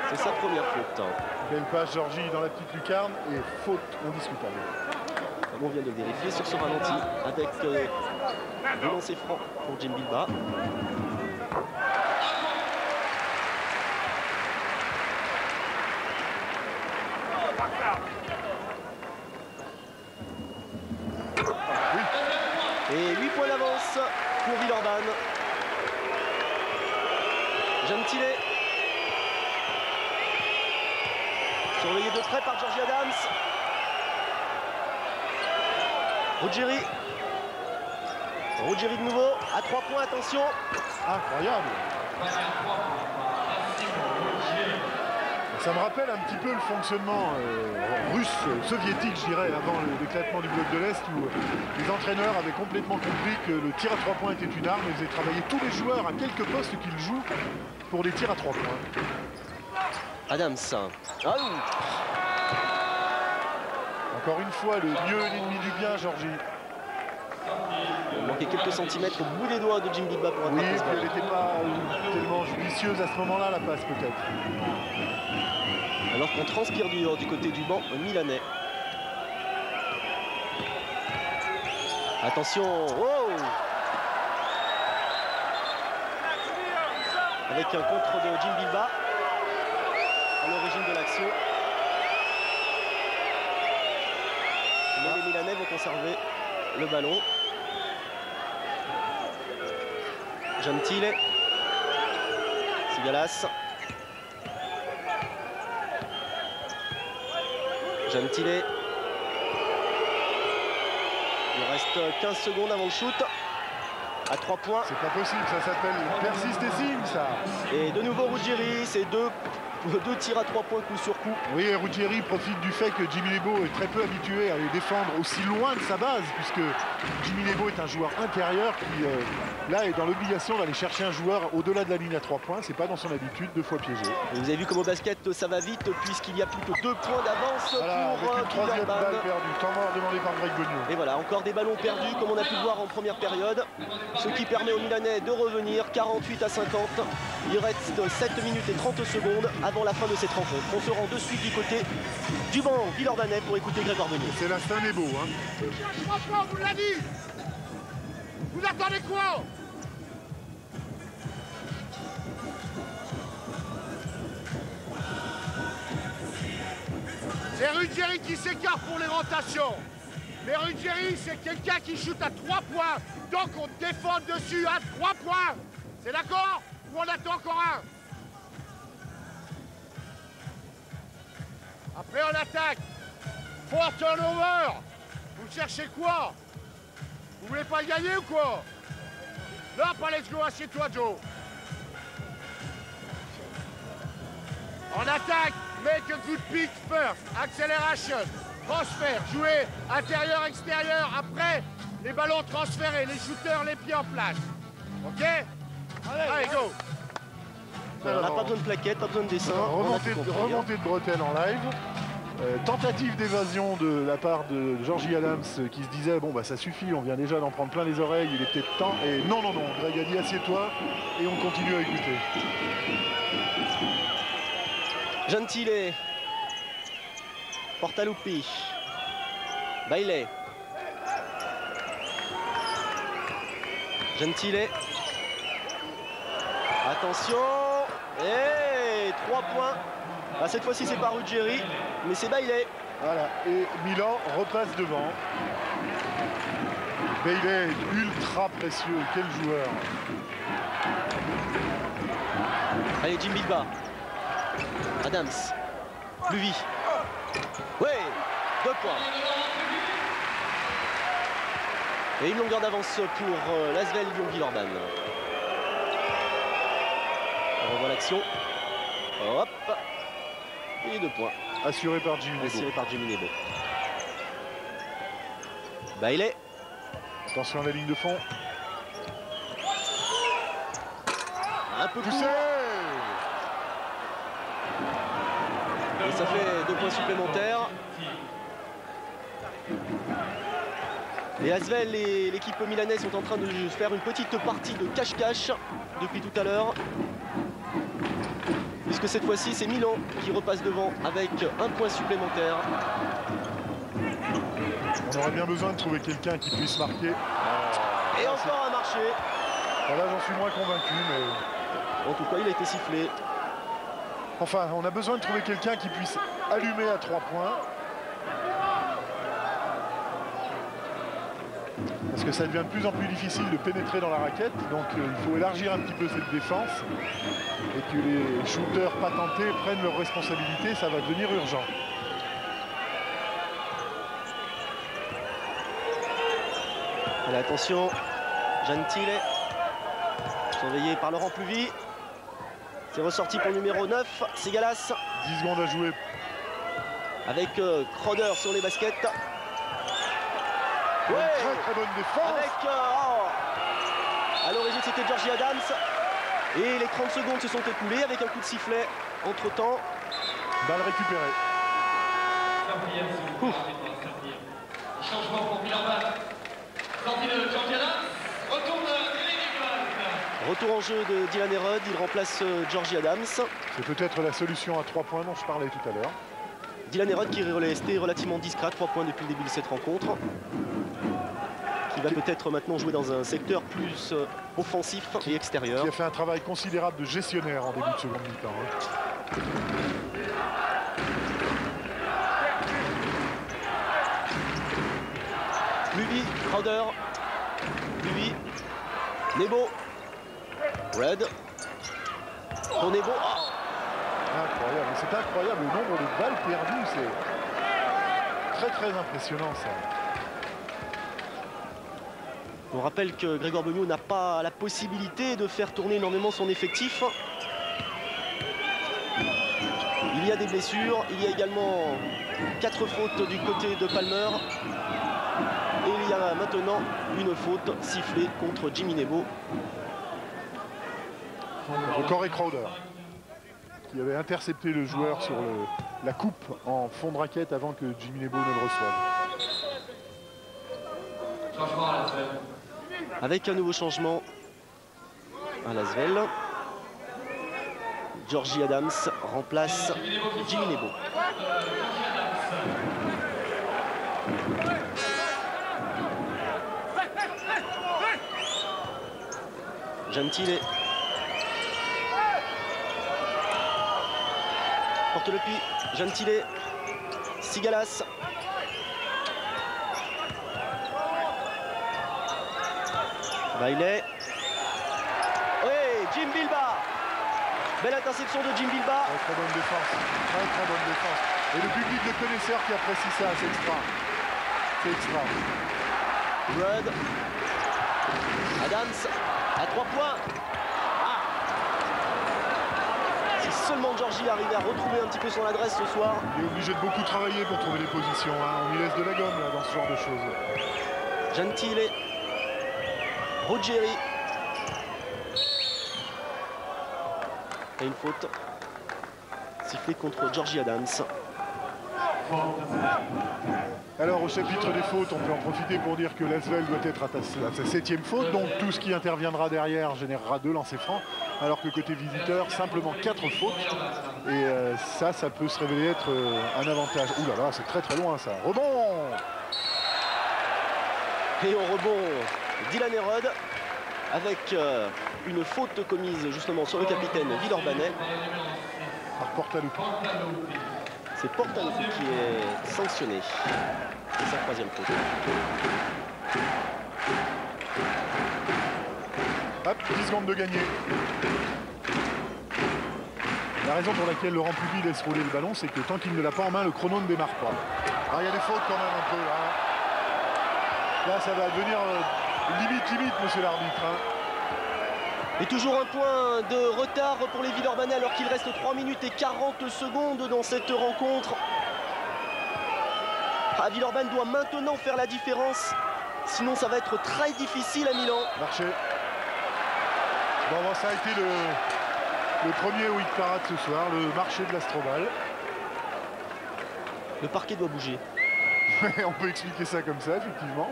C'est sa première faute. Belle passe Georgie dans la petite lucarne et faute indiscutable. Comme on vient de le vérifier sur ce ralenti avec le lancer franc pour Jim Bilbao. Et 8 points d'avance pour Villeurbanne. Gentile. Surveillé de près par Georgie Adams. Ruggieri. Ruggieri de nouveau. À 3 points, attention. Incroyable. Ça me rappelle un petit peu le fonctionnement russe, soviétique, je dirais, avant l'éclatement du bloc de l'Est, où les entraîneurs avaient complètement compris que le tir à 3 points était une arme et faisaient travailler tous les joueurs à quelques postes qu'ils jouent pour des tirs à 3 points. Adams. Ah, encore une fois, le mieux est l'ennemi du bien, Georgie. Il manquait quelques centimètres au bout des doigts de Jim Bilba pour Oui, attraper et ce puis elle ballon. n'était pas tellement judicieuse à ce moment-là, la passe peut-être. Alors qu'on transpire du côté du banc milanais. Attention, oh, avec un contre de Jim Bilba à l'origine de l'action. Mais les Milanais vont conserver le ballon. Gentile, Sigalas. Gentile. Il reste 15 secondes avant le shoot. À 3 points. C'est pas possible, ça s'appelle persiste et signe, ça. Et de nouveau Ruggieri, c'est deux tirs à 3 points coup sur coup. Oui, et Ruggieri profite du fait que Jimmy Lebo est très peu habitué à les défendre aussi loin de sa base, puisque Jimmy Lebo est un joueur intérieur qui, là, est dans l'obligation d'aller chercher un joueur au-delà de la ligne à 3 points. C'est pas dans son habitude, 2 fois piégé. Et vous avez vu comme au basket, ça va vite, puisqu'il y a plus que 2 points d'avance Voilà, pour avec une troisième Bilba. balle perdue. Temps mort demandé par Greg Bogno. Et voilà, encore des ballons perdus, comme on a pu le voir en première période. Ce qui permet aux Milanais de revenir, 48 à 50. Il reste 7 minutes et 30 secondes avant la fin de cette rencontre. On se rend de suite du côté du banc Villeurbanais pour écouter Grégoire Bonnier. C'est l'instinct des beaux, hein. Franchement, vous l'a dit. Vous attendez quoi? C'est Ruggieri qui s'écarte pour les rotations. Mais Ruggieri, c'est quelqu'un qui shoot à 3 points. Donc on défend dessus à 3 points. C'est d'accord? Ou on attend encore un? Après on attaque. 4 turnover. Vous cherchez quoi? Vous voulez pas gagner ou quoi? Non, pas let's go, assieds-toi Joe. En attaque, make a good pick first. Accélération, transfert, jouer intérieur, extérieur. Après, les ballons transférés, les shooters, les pieds en place. Ok? Allez, go. On n'a pas besoin de plaquettes, pas besoin de dessin. On a tout compris, hein. Remontée de bretelles en live. Tentative d'évasion de la part de Georgie Adams qui se disait bon bah ça suffit, on vient déjà d'en prendre plein les oreilles, il est peut-être temps. Et non, non, non, Greg a dit assieds-toi et on continue à écouter. Gentile. Portaluppi. Bailey. Gentile. Attention. Et 3 points. Ah, cette fois-ci, c'est pas Ruggieri, mais c'est Bailey. Voilà, et Milan repasse devant. Bailey est ultra précieux, quel joueur. Allez, Jim Bilba. Adams. Luvy. Ouais, 2 points. Et une longueur d'avance pour l'Asvel Lyon-Villeurbanne. On revoit l'action. Hop. Et 2 points. Assuré par Jimmy Lebo. Assuré par Jimmy Lebo. Bailey. Attention à la ligne de fond. Un peu Poussé. court. Et ça fait 2 points supplémentaires. Les Asvel et l'équipe milanaise sont en train de faire une petite partie de cache-cache depuis tout à l'heure. Puisque cette fois-ci, c'est Milan qui repasse devant avec 1 point supplémentaire. On aurait bien besoin de trouver quelqu'un qui puisse marquer. Et encore un marché. Là, j'en suis moins convaincu, mais... En tout cas, il a été sifflé. Enfin, on a besoin de trouver quelqu'un qui puisse allumer à 3 points. Parce que ça devient de plus en plus difficile de pénétrer dans la raquette. Donc il faut élargir un petit peu cette défense. Et que les shooters patentés prennent leurs responsabilités, ça va devenir urgent. Allez, attention. Gentile. Surveillé par Laurent Pluvy. C'est ressorti pour le numéro 9, Sigalas. 10 secondes à jouer. Avec Crowder sur les baskets. Ouais. Très très bonne défense. Avec, à l'origine c'était Georgie Adams. Et les 30 secondes se sont écoulées avec un coup de sifflet entre temps. Balle récupérée. Changement pour Villeurbanne. Sortie de Georgie Adams. Retour de Retour en jeu de Dylan Herod, il remplace Georgie Adams. C'est peut-être la solution à 3 points dont je parlais tout à l'heure. Dylan Herod qui est resté relativement discret, 3 points depuis le début de cette rencontre. Qui va peut-être maintenant jouer dans un secteur plus offensif et extérieur. Qui a fait un travail considérable de gestionnaire en début de seconde mi-temps. Luby, Crowder, Luby, Nebo, Red, pour Nebo. Oh, incroyable, c'est incroyable le nombre de balles perdues, c'est très très impressionnant ça. On rappelle que Grégoire Beugnot n'a pas la possibilité de faire tourner énormément son effectif. Il y a des blessures, il y a également 4 fautes du côté de Palmer. Et il y a maintenant une faute sifflée contre Jimmy Nebo. Le Corey Crowder, qui avait intercepté le joueur sur la coupe en fond de raquette avant que Jimmy Nebo ne le reçoive. changement à Lasvel. Avec un nouveau changement à Lasvel. Georgie Adams remplace Jimmy Nebo. Gentile porte le puits, Gentile, Sigalas. Bailey. Oui, Jim Bilba. Belle interception de Jim Bilba. Très bonne défense, très bonne défense. Et le public de connaisseurs qui apprécie ça, c'est extra. C'est extra. Rudd. Adams à 3 points. Ah. Si seulement Georgie arrivait à retrouver un petit peu son adresse ce soir. Il est obligé de beaucoup travailler pour trouver les positions. Hein. On lui laisse de la gomme là, dans ce genre de choses. Gentile. Ruggieri. Et une faute sifflée contre Georgie Adams. Alors au chapitre des fautes, on peut en profiter pour dire que Lasvel doit être à sa 7e faute, donc tout ce qui interviendra derrière générera 2 lancers francs, alors que côté visiteur, simplement 4 fautes. Et ça peut se révéler être un avantage. Ouh là là, c'est très très loin ça. Rebond. Et au rebond, Dylan Herod avec une faute commise justement sur le capitaine Villeurbanais. Par Portaluppi. C'est Portaluppi qui est sanctionné. C'est sa 3e faute. Hop, 10 secondes de gagner. La raison pour laquelle Laurent Pupi laisse rouler le ballon, c'est que tant qu'il ne l'a pas en main, le chrono ne démarre pas. Ah, il y a des fautes quand même un peu là. Là, ça va devenir limite, monsieur l'arbitre. Hein. Et toujours un point de retard pour les Villeurbanais alors qu'il reste 3 minutes et 40 secondes dans cette rencontre. Ah, Villeurbanne doit maintenant faire la différence. Sinon, ça va être très difficile à Milan. Marché. Bon, ça a été le premier hit parade ce soir, le marché de l'Astrobal. Le parquet doit bouger. On peut expliquer ça comme ça, effectivement.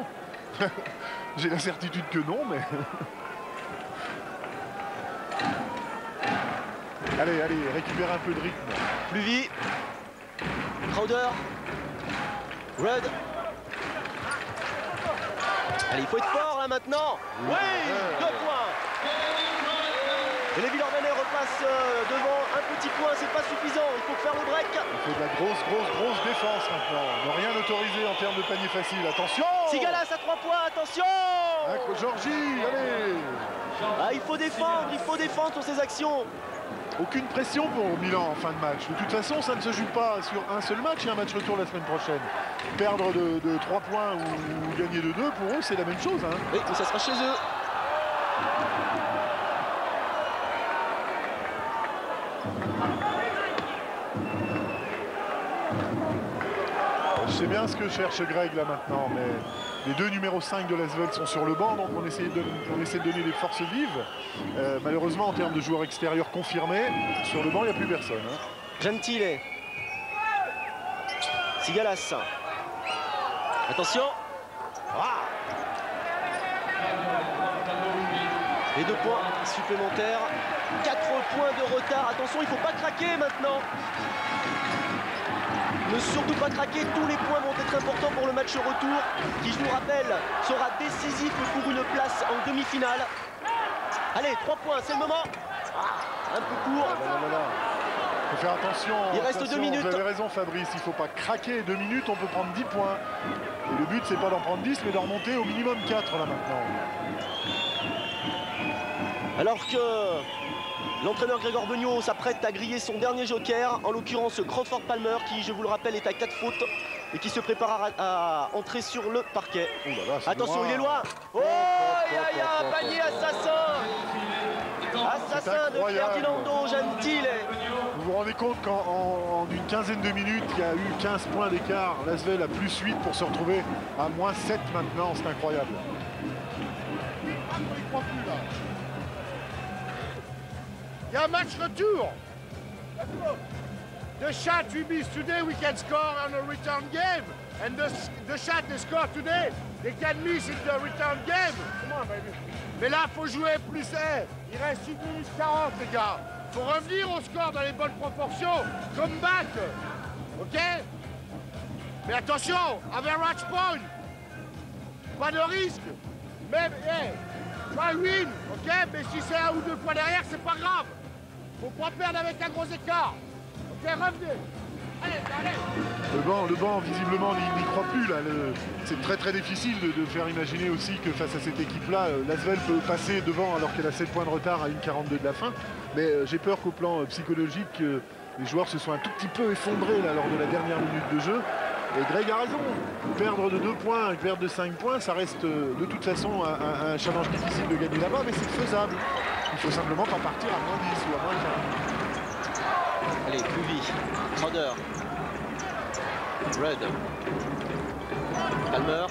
J'ai la certitude que non, mais... Allez, récupère un peu de rythme. Pluvy. Crowder. Rudd. Allez, il faut être fort là maintenant. Oui, 2 points. Et les Villeurbanais repassent devant. Un petit point, c'est pas suffisant. Il faut faire le break. Il faut de la grosse défense maintenant. Ne rien autoriser en termes de panier facile. Attention. Sigalas à 3 points, attention. Georgie, allez. Ah, il faut défendre sur ces actions. Aucune pression pour Milan en fin de match. De toute façon, ça ne se joue pas sur un seul match. Il y a un match retour la semaine prochaine. Perdre de 3 points ou gagner de 2, pour eux, c'est la même chose. Hein. Oui, mais ça sera chez eux. Je sais bien ce que cherche Greg là maintenant, mais les deux numéros 5 de l'Asvel sont sur le banc, donc on essaie de donner des forces vives. Malheureusement, en termes de joueurs extérieurs confirmés, sur le banc, il n'y a plus personne. Hein. Gentile. Sigalas. Attention. Ah. Et 2 points supplémentaires. 4 points de retard. Attention, il ne faut pas craquer maintenant. Ne surtout pas craquer, tous les points vont être importants pour le match retour qui, je vous rappelle, sera décisif pour une place en demi-finale. Allez, 3 points, c'est le moment. Ah, un peu court. Il faut faire attention. Il reste 2 minutes. Vous avez raison Fabrice, il ne faut pas craquer. 2 minutes, on peut prendre 10 points. Et le but, c'est pas d'en prendre 10, mais d'en remonter au minimum 4 là maintenant. Alors que l'entraîneur Grégor Beugnot s'apprête à griller son dernier joker, en l'occurrence Crawford Palmer, qui, je vous le rappelle, est à 4 fautes et qui se prépare à entrer sur le parquet. Attention, loin. Il est loin. Oh, il y a un panier assassin. Assassin de Ferdinando Gentile. Vous vous rendez compte qu'en une quinzaine de minutes, il y a eu 15 points d'écart. L'Asvel a plus 8 pour se retrouver à moins 7 maintenant. C'est incroyable. Il y a un match retour. The shot we missed today, we can score on a return game. And the shot they score today, they can miss in the return game. Mais là, il faut jouer plus. Il reste 1 minute 40, les gars. Il faut revenir au score dans les bonnes proportions. Comeback. OK? Mais attention, average point. Pas de risque. Même, try win. OK? Mais si c'est 1 ou 2 points derrière, c'est pas grave. Faut pas perdre avec un gros écart. Ok, revenez. Allez. Le banc, visiblement, n'y croit plus. C'est très très difficile de faire imaginer aussi que face à cette équipe-là, l'Asvel peut passer devant alors qu'elle a 7 points de retard à 1,42 de la fin. Mais j'ai peur qu'au plan psychologique, les joueurs se soient un tout petit peu effondrés là, lors de la dernière minute de jeu. Et Greg a raison. Perdre de 2 points, perdre de 5 points, ça reste de toute façon un challenge difficile de gagner là-bas, mais c'est faisable. Il faut simplement pas partir à moins 10 ou à moins 15. Allez, Puvi, Crowder, Red, Palmer.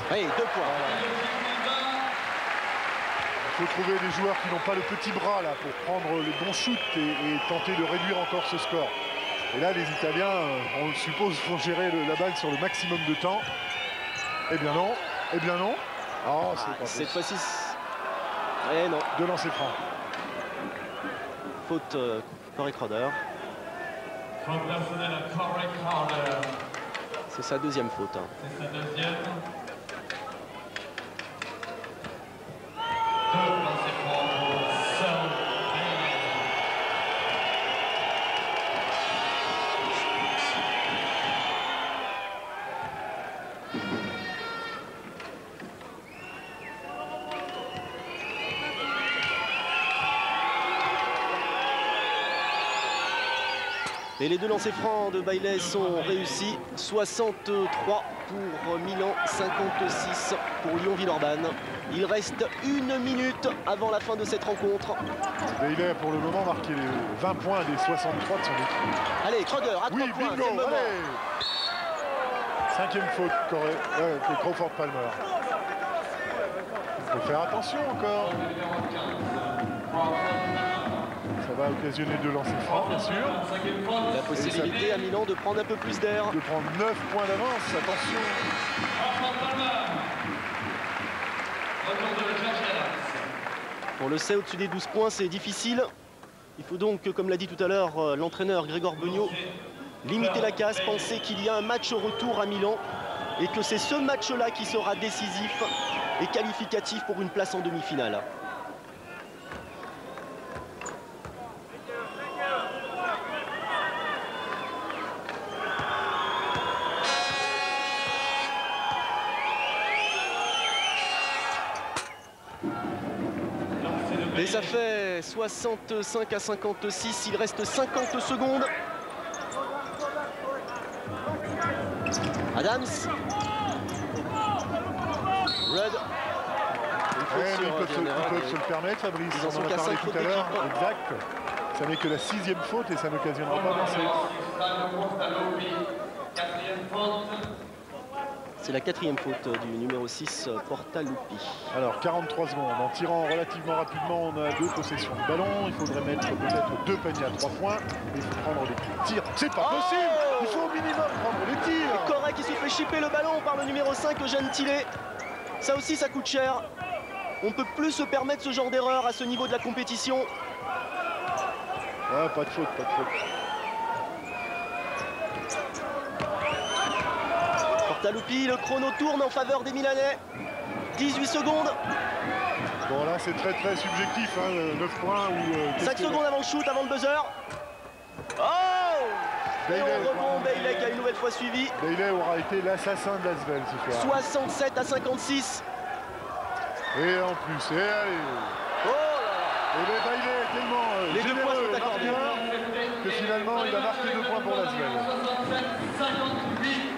Allez, 2 points. Il faut trouver des joueurs qui n'ont pas le petit bras là pour prendre les bons shoots et tenter de réduire encore ce score. Et là, les Italiens, on le suppose, vont gérer la balle sur le maximum de temps. Eh bien non, eh bien non. Oh, cette fois-ci, eh non. De lancer franc. Faute Corey Crowder. C'est sa 2e faute. Hein. C'est sa 2e. Et les 2 lancers francs de Bailey sont réussis. 63 pour Milan, 56 pour Lyon-Villeurbanne. Il reste 1 minute avant la fin de cette rencontre. Bailey a pour le moment marqué les 20 points des 63 de son équipe. Allez, Crowder à 3 points. Bingo, allez. 5e faute, Crawford Palmer. Il faut faire attention encore. Ça va occasionner 2 lancers francs, bien sûr. La possibilité à Milan de prendre un peu plus d'air. De prendre 9 points d'avance, attention. On le sait, au-dessus des 12 points, c'est difficile. Il faut donc, comme l'a dit tout à l'heure l'entraîneur Grégor Beugnot, limiter la casse, penser qu'il y a un match au retour à Milan et que c'est ce match-là qui sera décisif et qualificatif pour une place en demi-finale. Et ça fait 65 à 56, il reste 50 secondes. Adams. Red. Ils peuvent se le permettre, Fabrice. Ils en sont qu'à 5 fautes d'équipe. Exact. Ça n'est que la 6e faute et ça n'occasionnera pas d'essai. C'est la 4e faute du numéro 6, Portaluppi. Alors 43 secondes, en tirant relativement rapidement, on a 2 possessions de ballon. Il faudrait mettre peut-être 2 paniers à 3 points. Mais il faut prendre les tirs. C'est pas possible. Il faut au minimum prendre les tirs. Et Corret qui se fait chipper le ballon par le numéro 5, Gentile. Ça aussi, ça coûte cher. On ne peut plus se permettre ce genre d'erreur à ce niveau de la compétition. Ah, pas de faute, pas de faute. Portaluppi, le chrono tourne en faveur des Milanais. 18 secondes. Bon là c'est très subjectif, hein, 9 points ou... 5 secondes avant le shoot, avant le buzzer. Oh! Et on rebond, Bailey qui a une nouvelle fois suivi. Bailey aura été l'assassin de l'Asvel ce soir. 67 à 56. Et en plus, et allez. Oh là là. Et bien Bailey est tellement les 2 points sont accordés que finalement il a marqué 2 points pour l'Asvel.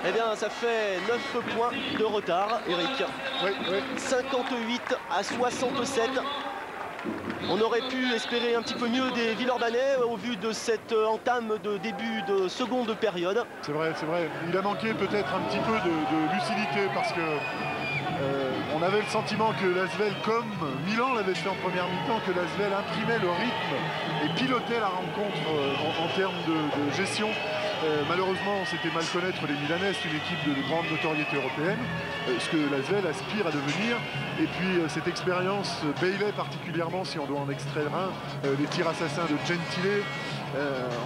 Eh bien, ça fait 9 points de retard, Eric. Oui. 58 à 67. On aurait pu espérer un petit peu mieux des Villeurbanais au vu de cette entame de début de seconde période. C'est vrai. Il a manqué peut-être un petit peu de lucidité parce que on avait le sentiment que l'Asvel, comme Milan l'avait fait en première mi-temps, que l'Asvel imprimait le rythme et pilotait la rencontre en termes de gestion. Malheureusement, on s'était mal connaître les Milanais, c'est une équipe de grande notoriété européenne, ce que l'Asvel aspire à devenir. Et puis cette expérience, Bailey particulièrement, si on doit en extraire un, les tirs assassins de Gentile,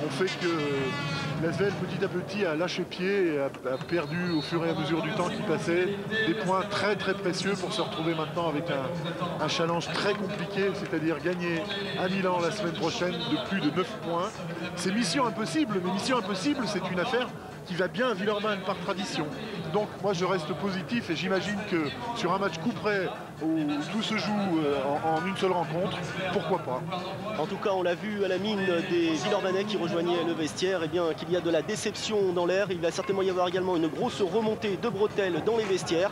ont fait que l'Asvel petit à petit a lâché pied et a perdu au fur et à mesure du temps qui passait des points très précieux pour se retrouver maintenant avec un challenge très compliqué, c'est-à-dire gagner à Milan la semaine prochaine de plus de 9 points. C'est mission impossible, mais mission impossible c'est une affaire qui va bien à Villeurbanne par tradition. Donc moi je reste positif et j'imagine que sur un match coup près où tout se joue en une seule rencontre, pourquoi pas. En tout cas, on l'a vu à la mine des Villeurbanais qui rejoignaient le vestiaire, eh bien qu'il y a de la déception dans l'air. Il va certainement y avoir également une grosse remontée de bretelles dans les vestiaires.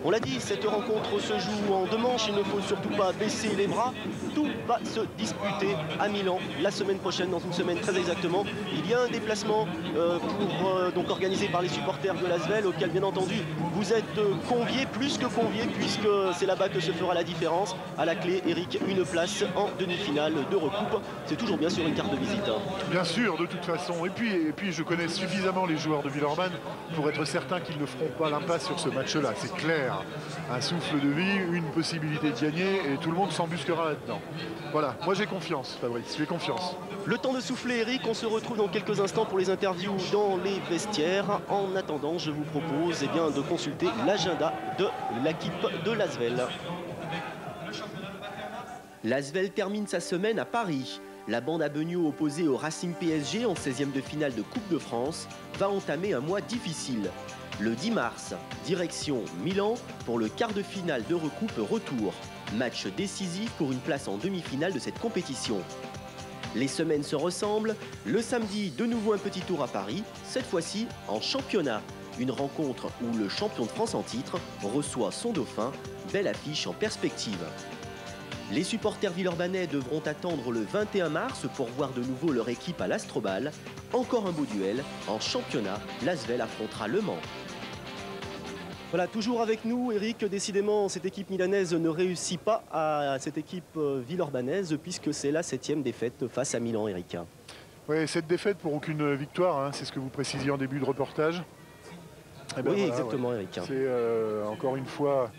On l'a dit, cette rencontre se joue en 2 manches, il ne faut surtout pas baisser les bras. Tout va se disputer à Milan la semaine prochaine, dans une semaine très exactement. Il y a un déplacement donc organisé par les supporters de l'Asvel, auquel bien entendu vous êtes conviés, plus que conviés, puisque c'est là-bas que se fera la différence. À la clé, Eric, une place en demi-finale de recoupe. C'est toujours bien sur une carte de visite. Bien sûr, de toute façon. Et puis je connais suffisamment les joueurs de Villeurbanne pour être certain qu'ils ne feront pas l'impasse sur ce match-là. C'est clair. Un souffle de vie, une possibilité de gagner et tout le monde s'embusquera là-dedans. Voilà, moi j'ai confiance, Fabrice, j'ai confiance. Le temps de souffler, Eric, on se retrouve dans quelques instants pour les interviews dans les vestiaires. En attendant, je vous propose de consulter l'agenda de l'équipe de l'Asvel. L'Asvel termine sa semaine à Paris. La bande à Beugnot opposée au Racing PSG en 16e de finale de Coupe de France va entamer un mois difficile. Le 10 mars, direction Milan pour le quart de finale de recoupe retour. Match décisif pour une place en demi-finale de cette compétition. Les semaines se ressemblent. Le samedi, de nouveau un petit tour à Paris, cette fois-ci en championnat. Une rencontre où le champion de France en titre reçoit son dauphin. Belle affiche en perspective. Les supporters villeurbanais devront attendre le 21 mars pour voir de nouveau leur équipe à l'Astrobal. Encore un beau duel. En championnat, l'Asvel affrontera Le Mans. Voilà, toujours avec nous, Eric. Décidément, cette équipe milanaise ne réussit pas à cette équipe villeurbanaise puisque c'est la 7e défaite face à Milan, Eric. Oui, cette défaite pour aucune victoire, hein, c'est ce que vous précisiez en début de reportage. Eh ben oui, voilà, exactement, ouais. Eric. C'est encore une fois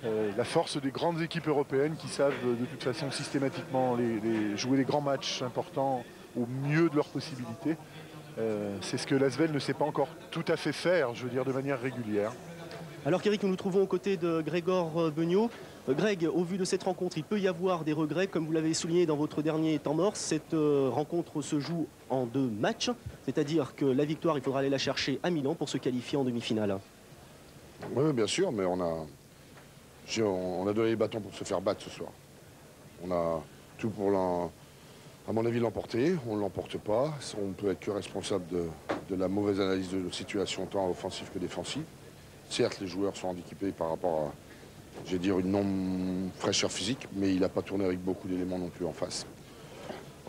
la force des grandes équipes européennes qui savent de toute façon systématiquement jouer les grands matchs importants au mieux de leurs possibilités. C'est ce que l'Asvel ne sait pas encore tout à fait faire, je veux dire, de manière régulière. Alors qu'Eric, nous nous trouvons aux côtés de Grégor Beugnot. Greg, au vu de cette rencontre, il peut y avoir des regrets, comme vous l'avez souligné dans votre dernier temps mort. Cette rencontre se joue en 2 matchs, c'est-à-dire que la victoire, il faudra aller la chercher à Milan pour se qualifier en demi-finale. Oui, bien sûr, mais on a donné les bâtons pour se faire battre ce soir. On a tout pour, à mon avis, l'emporter. On ne l'emporte pas. On ne peut être que responsable de la mauvaise analyse de la situation, tant offensive que défensive. Certes, les joueurs sont handicapés par rapport à, je vais dire, une non-fraîcheur physique, mais il n'a pas tourné avec beaucoup d'éléments non plus en face.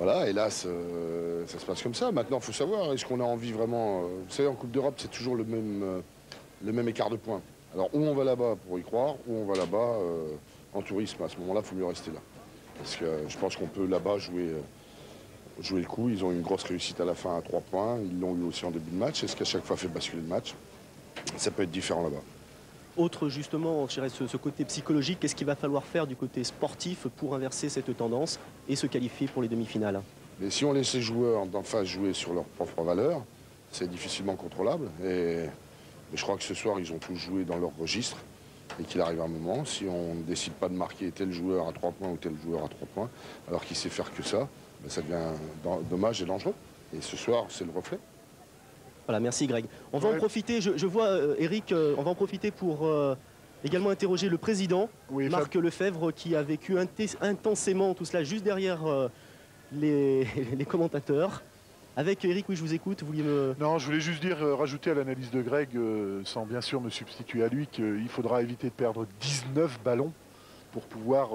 Voilà, et là, ça se passe comme ça. Maintenant, il faut savoir, est-ce qu'on a envie vraiment... vous savez, en Coupe d'Europe, c'est toujours le même écart de points. Alors, où on va là-bas pour y croire, ou on va là-bas en tourisme. À ce moment-là, il faut mieux rester là. Parce que je pense qu'on peut là-bas jouer le coup. Ils ont eu une grosse réussite à la fin à 3 points. Ils l'ont eu aussi en début de match. Est-ce qu'à chaque fois fait basculer le match? Ça peut être différent là-bas. Autre justement, je dirais, ce côté psychologique, qu'est-ce qu'il va falloir faire du côté sportif pour inverser cette tendance et se qualifier pour les demi-finales? Mais si on laisse les joueurs d'en face jouer sur leurs propres valeurs, c'est difficilement contrôlable. Mais je crois que ce soir, ils ont tous joué dans leur registre et qu'il arrive un moment, si on ne décide pas de marquer tel joueur à 3 points ou tel joueur à 3 points, alors qu'il sait faire que ça, ben ça devient dommage et dangereux. Et ce soir, c'est le reflet. Voilà, merci Greg. On va en profiter, je vois Eric, on va en profiter pour également interroger le président, oui, Marc Lefebvre, qui a vécu intensément tout cela juste derrière les commentateurs. Avec Eric, oui, je vous écoute. Vous vouliez me... Non, je voulais juste dire, rajouter à l'analyse de Greg, sans bien sûr me substituer à lui, qu'il faudra éviter de perdre 19 ballons pour pouvoir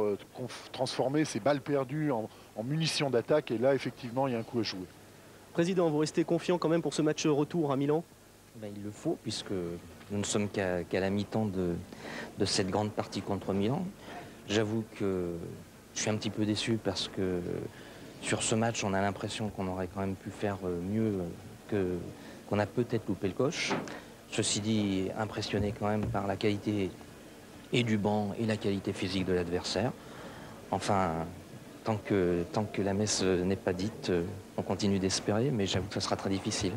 transformer ces balles perdues en munitions d'attaque. Et là, effectivement, il y a un coup à jouer. Président, vous restez confiant quand même pour ce match retour à Milan? Ben, il le faut, puisque nous ne sommes qu'à la mi-temps de cette grande partie contre Milan. J'avoue que je suis un petit peu déçu parce que sur ce match, on a l'impression qu'on aurait quand même pu faire mieux, qu'on a peut-être loupé le coche. Ceci dit, impressionné quand même par la qualité et du banc et la qualité physique de l'adversaire. Enfin, tant que la messe n'est pas dite, on continue d'espérer, mais j'avoue que ce sera très difficile.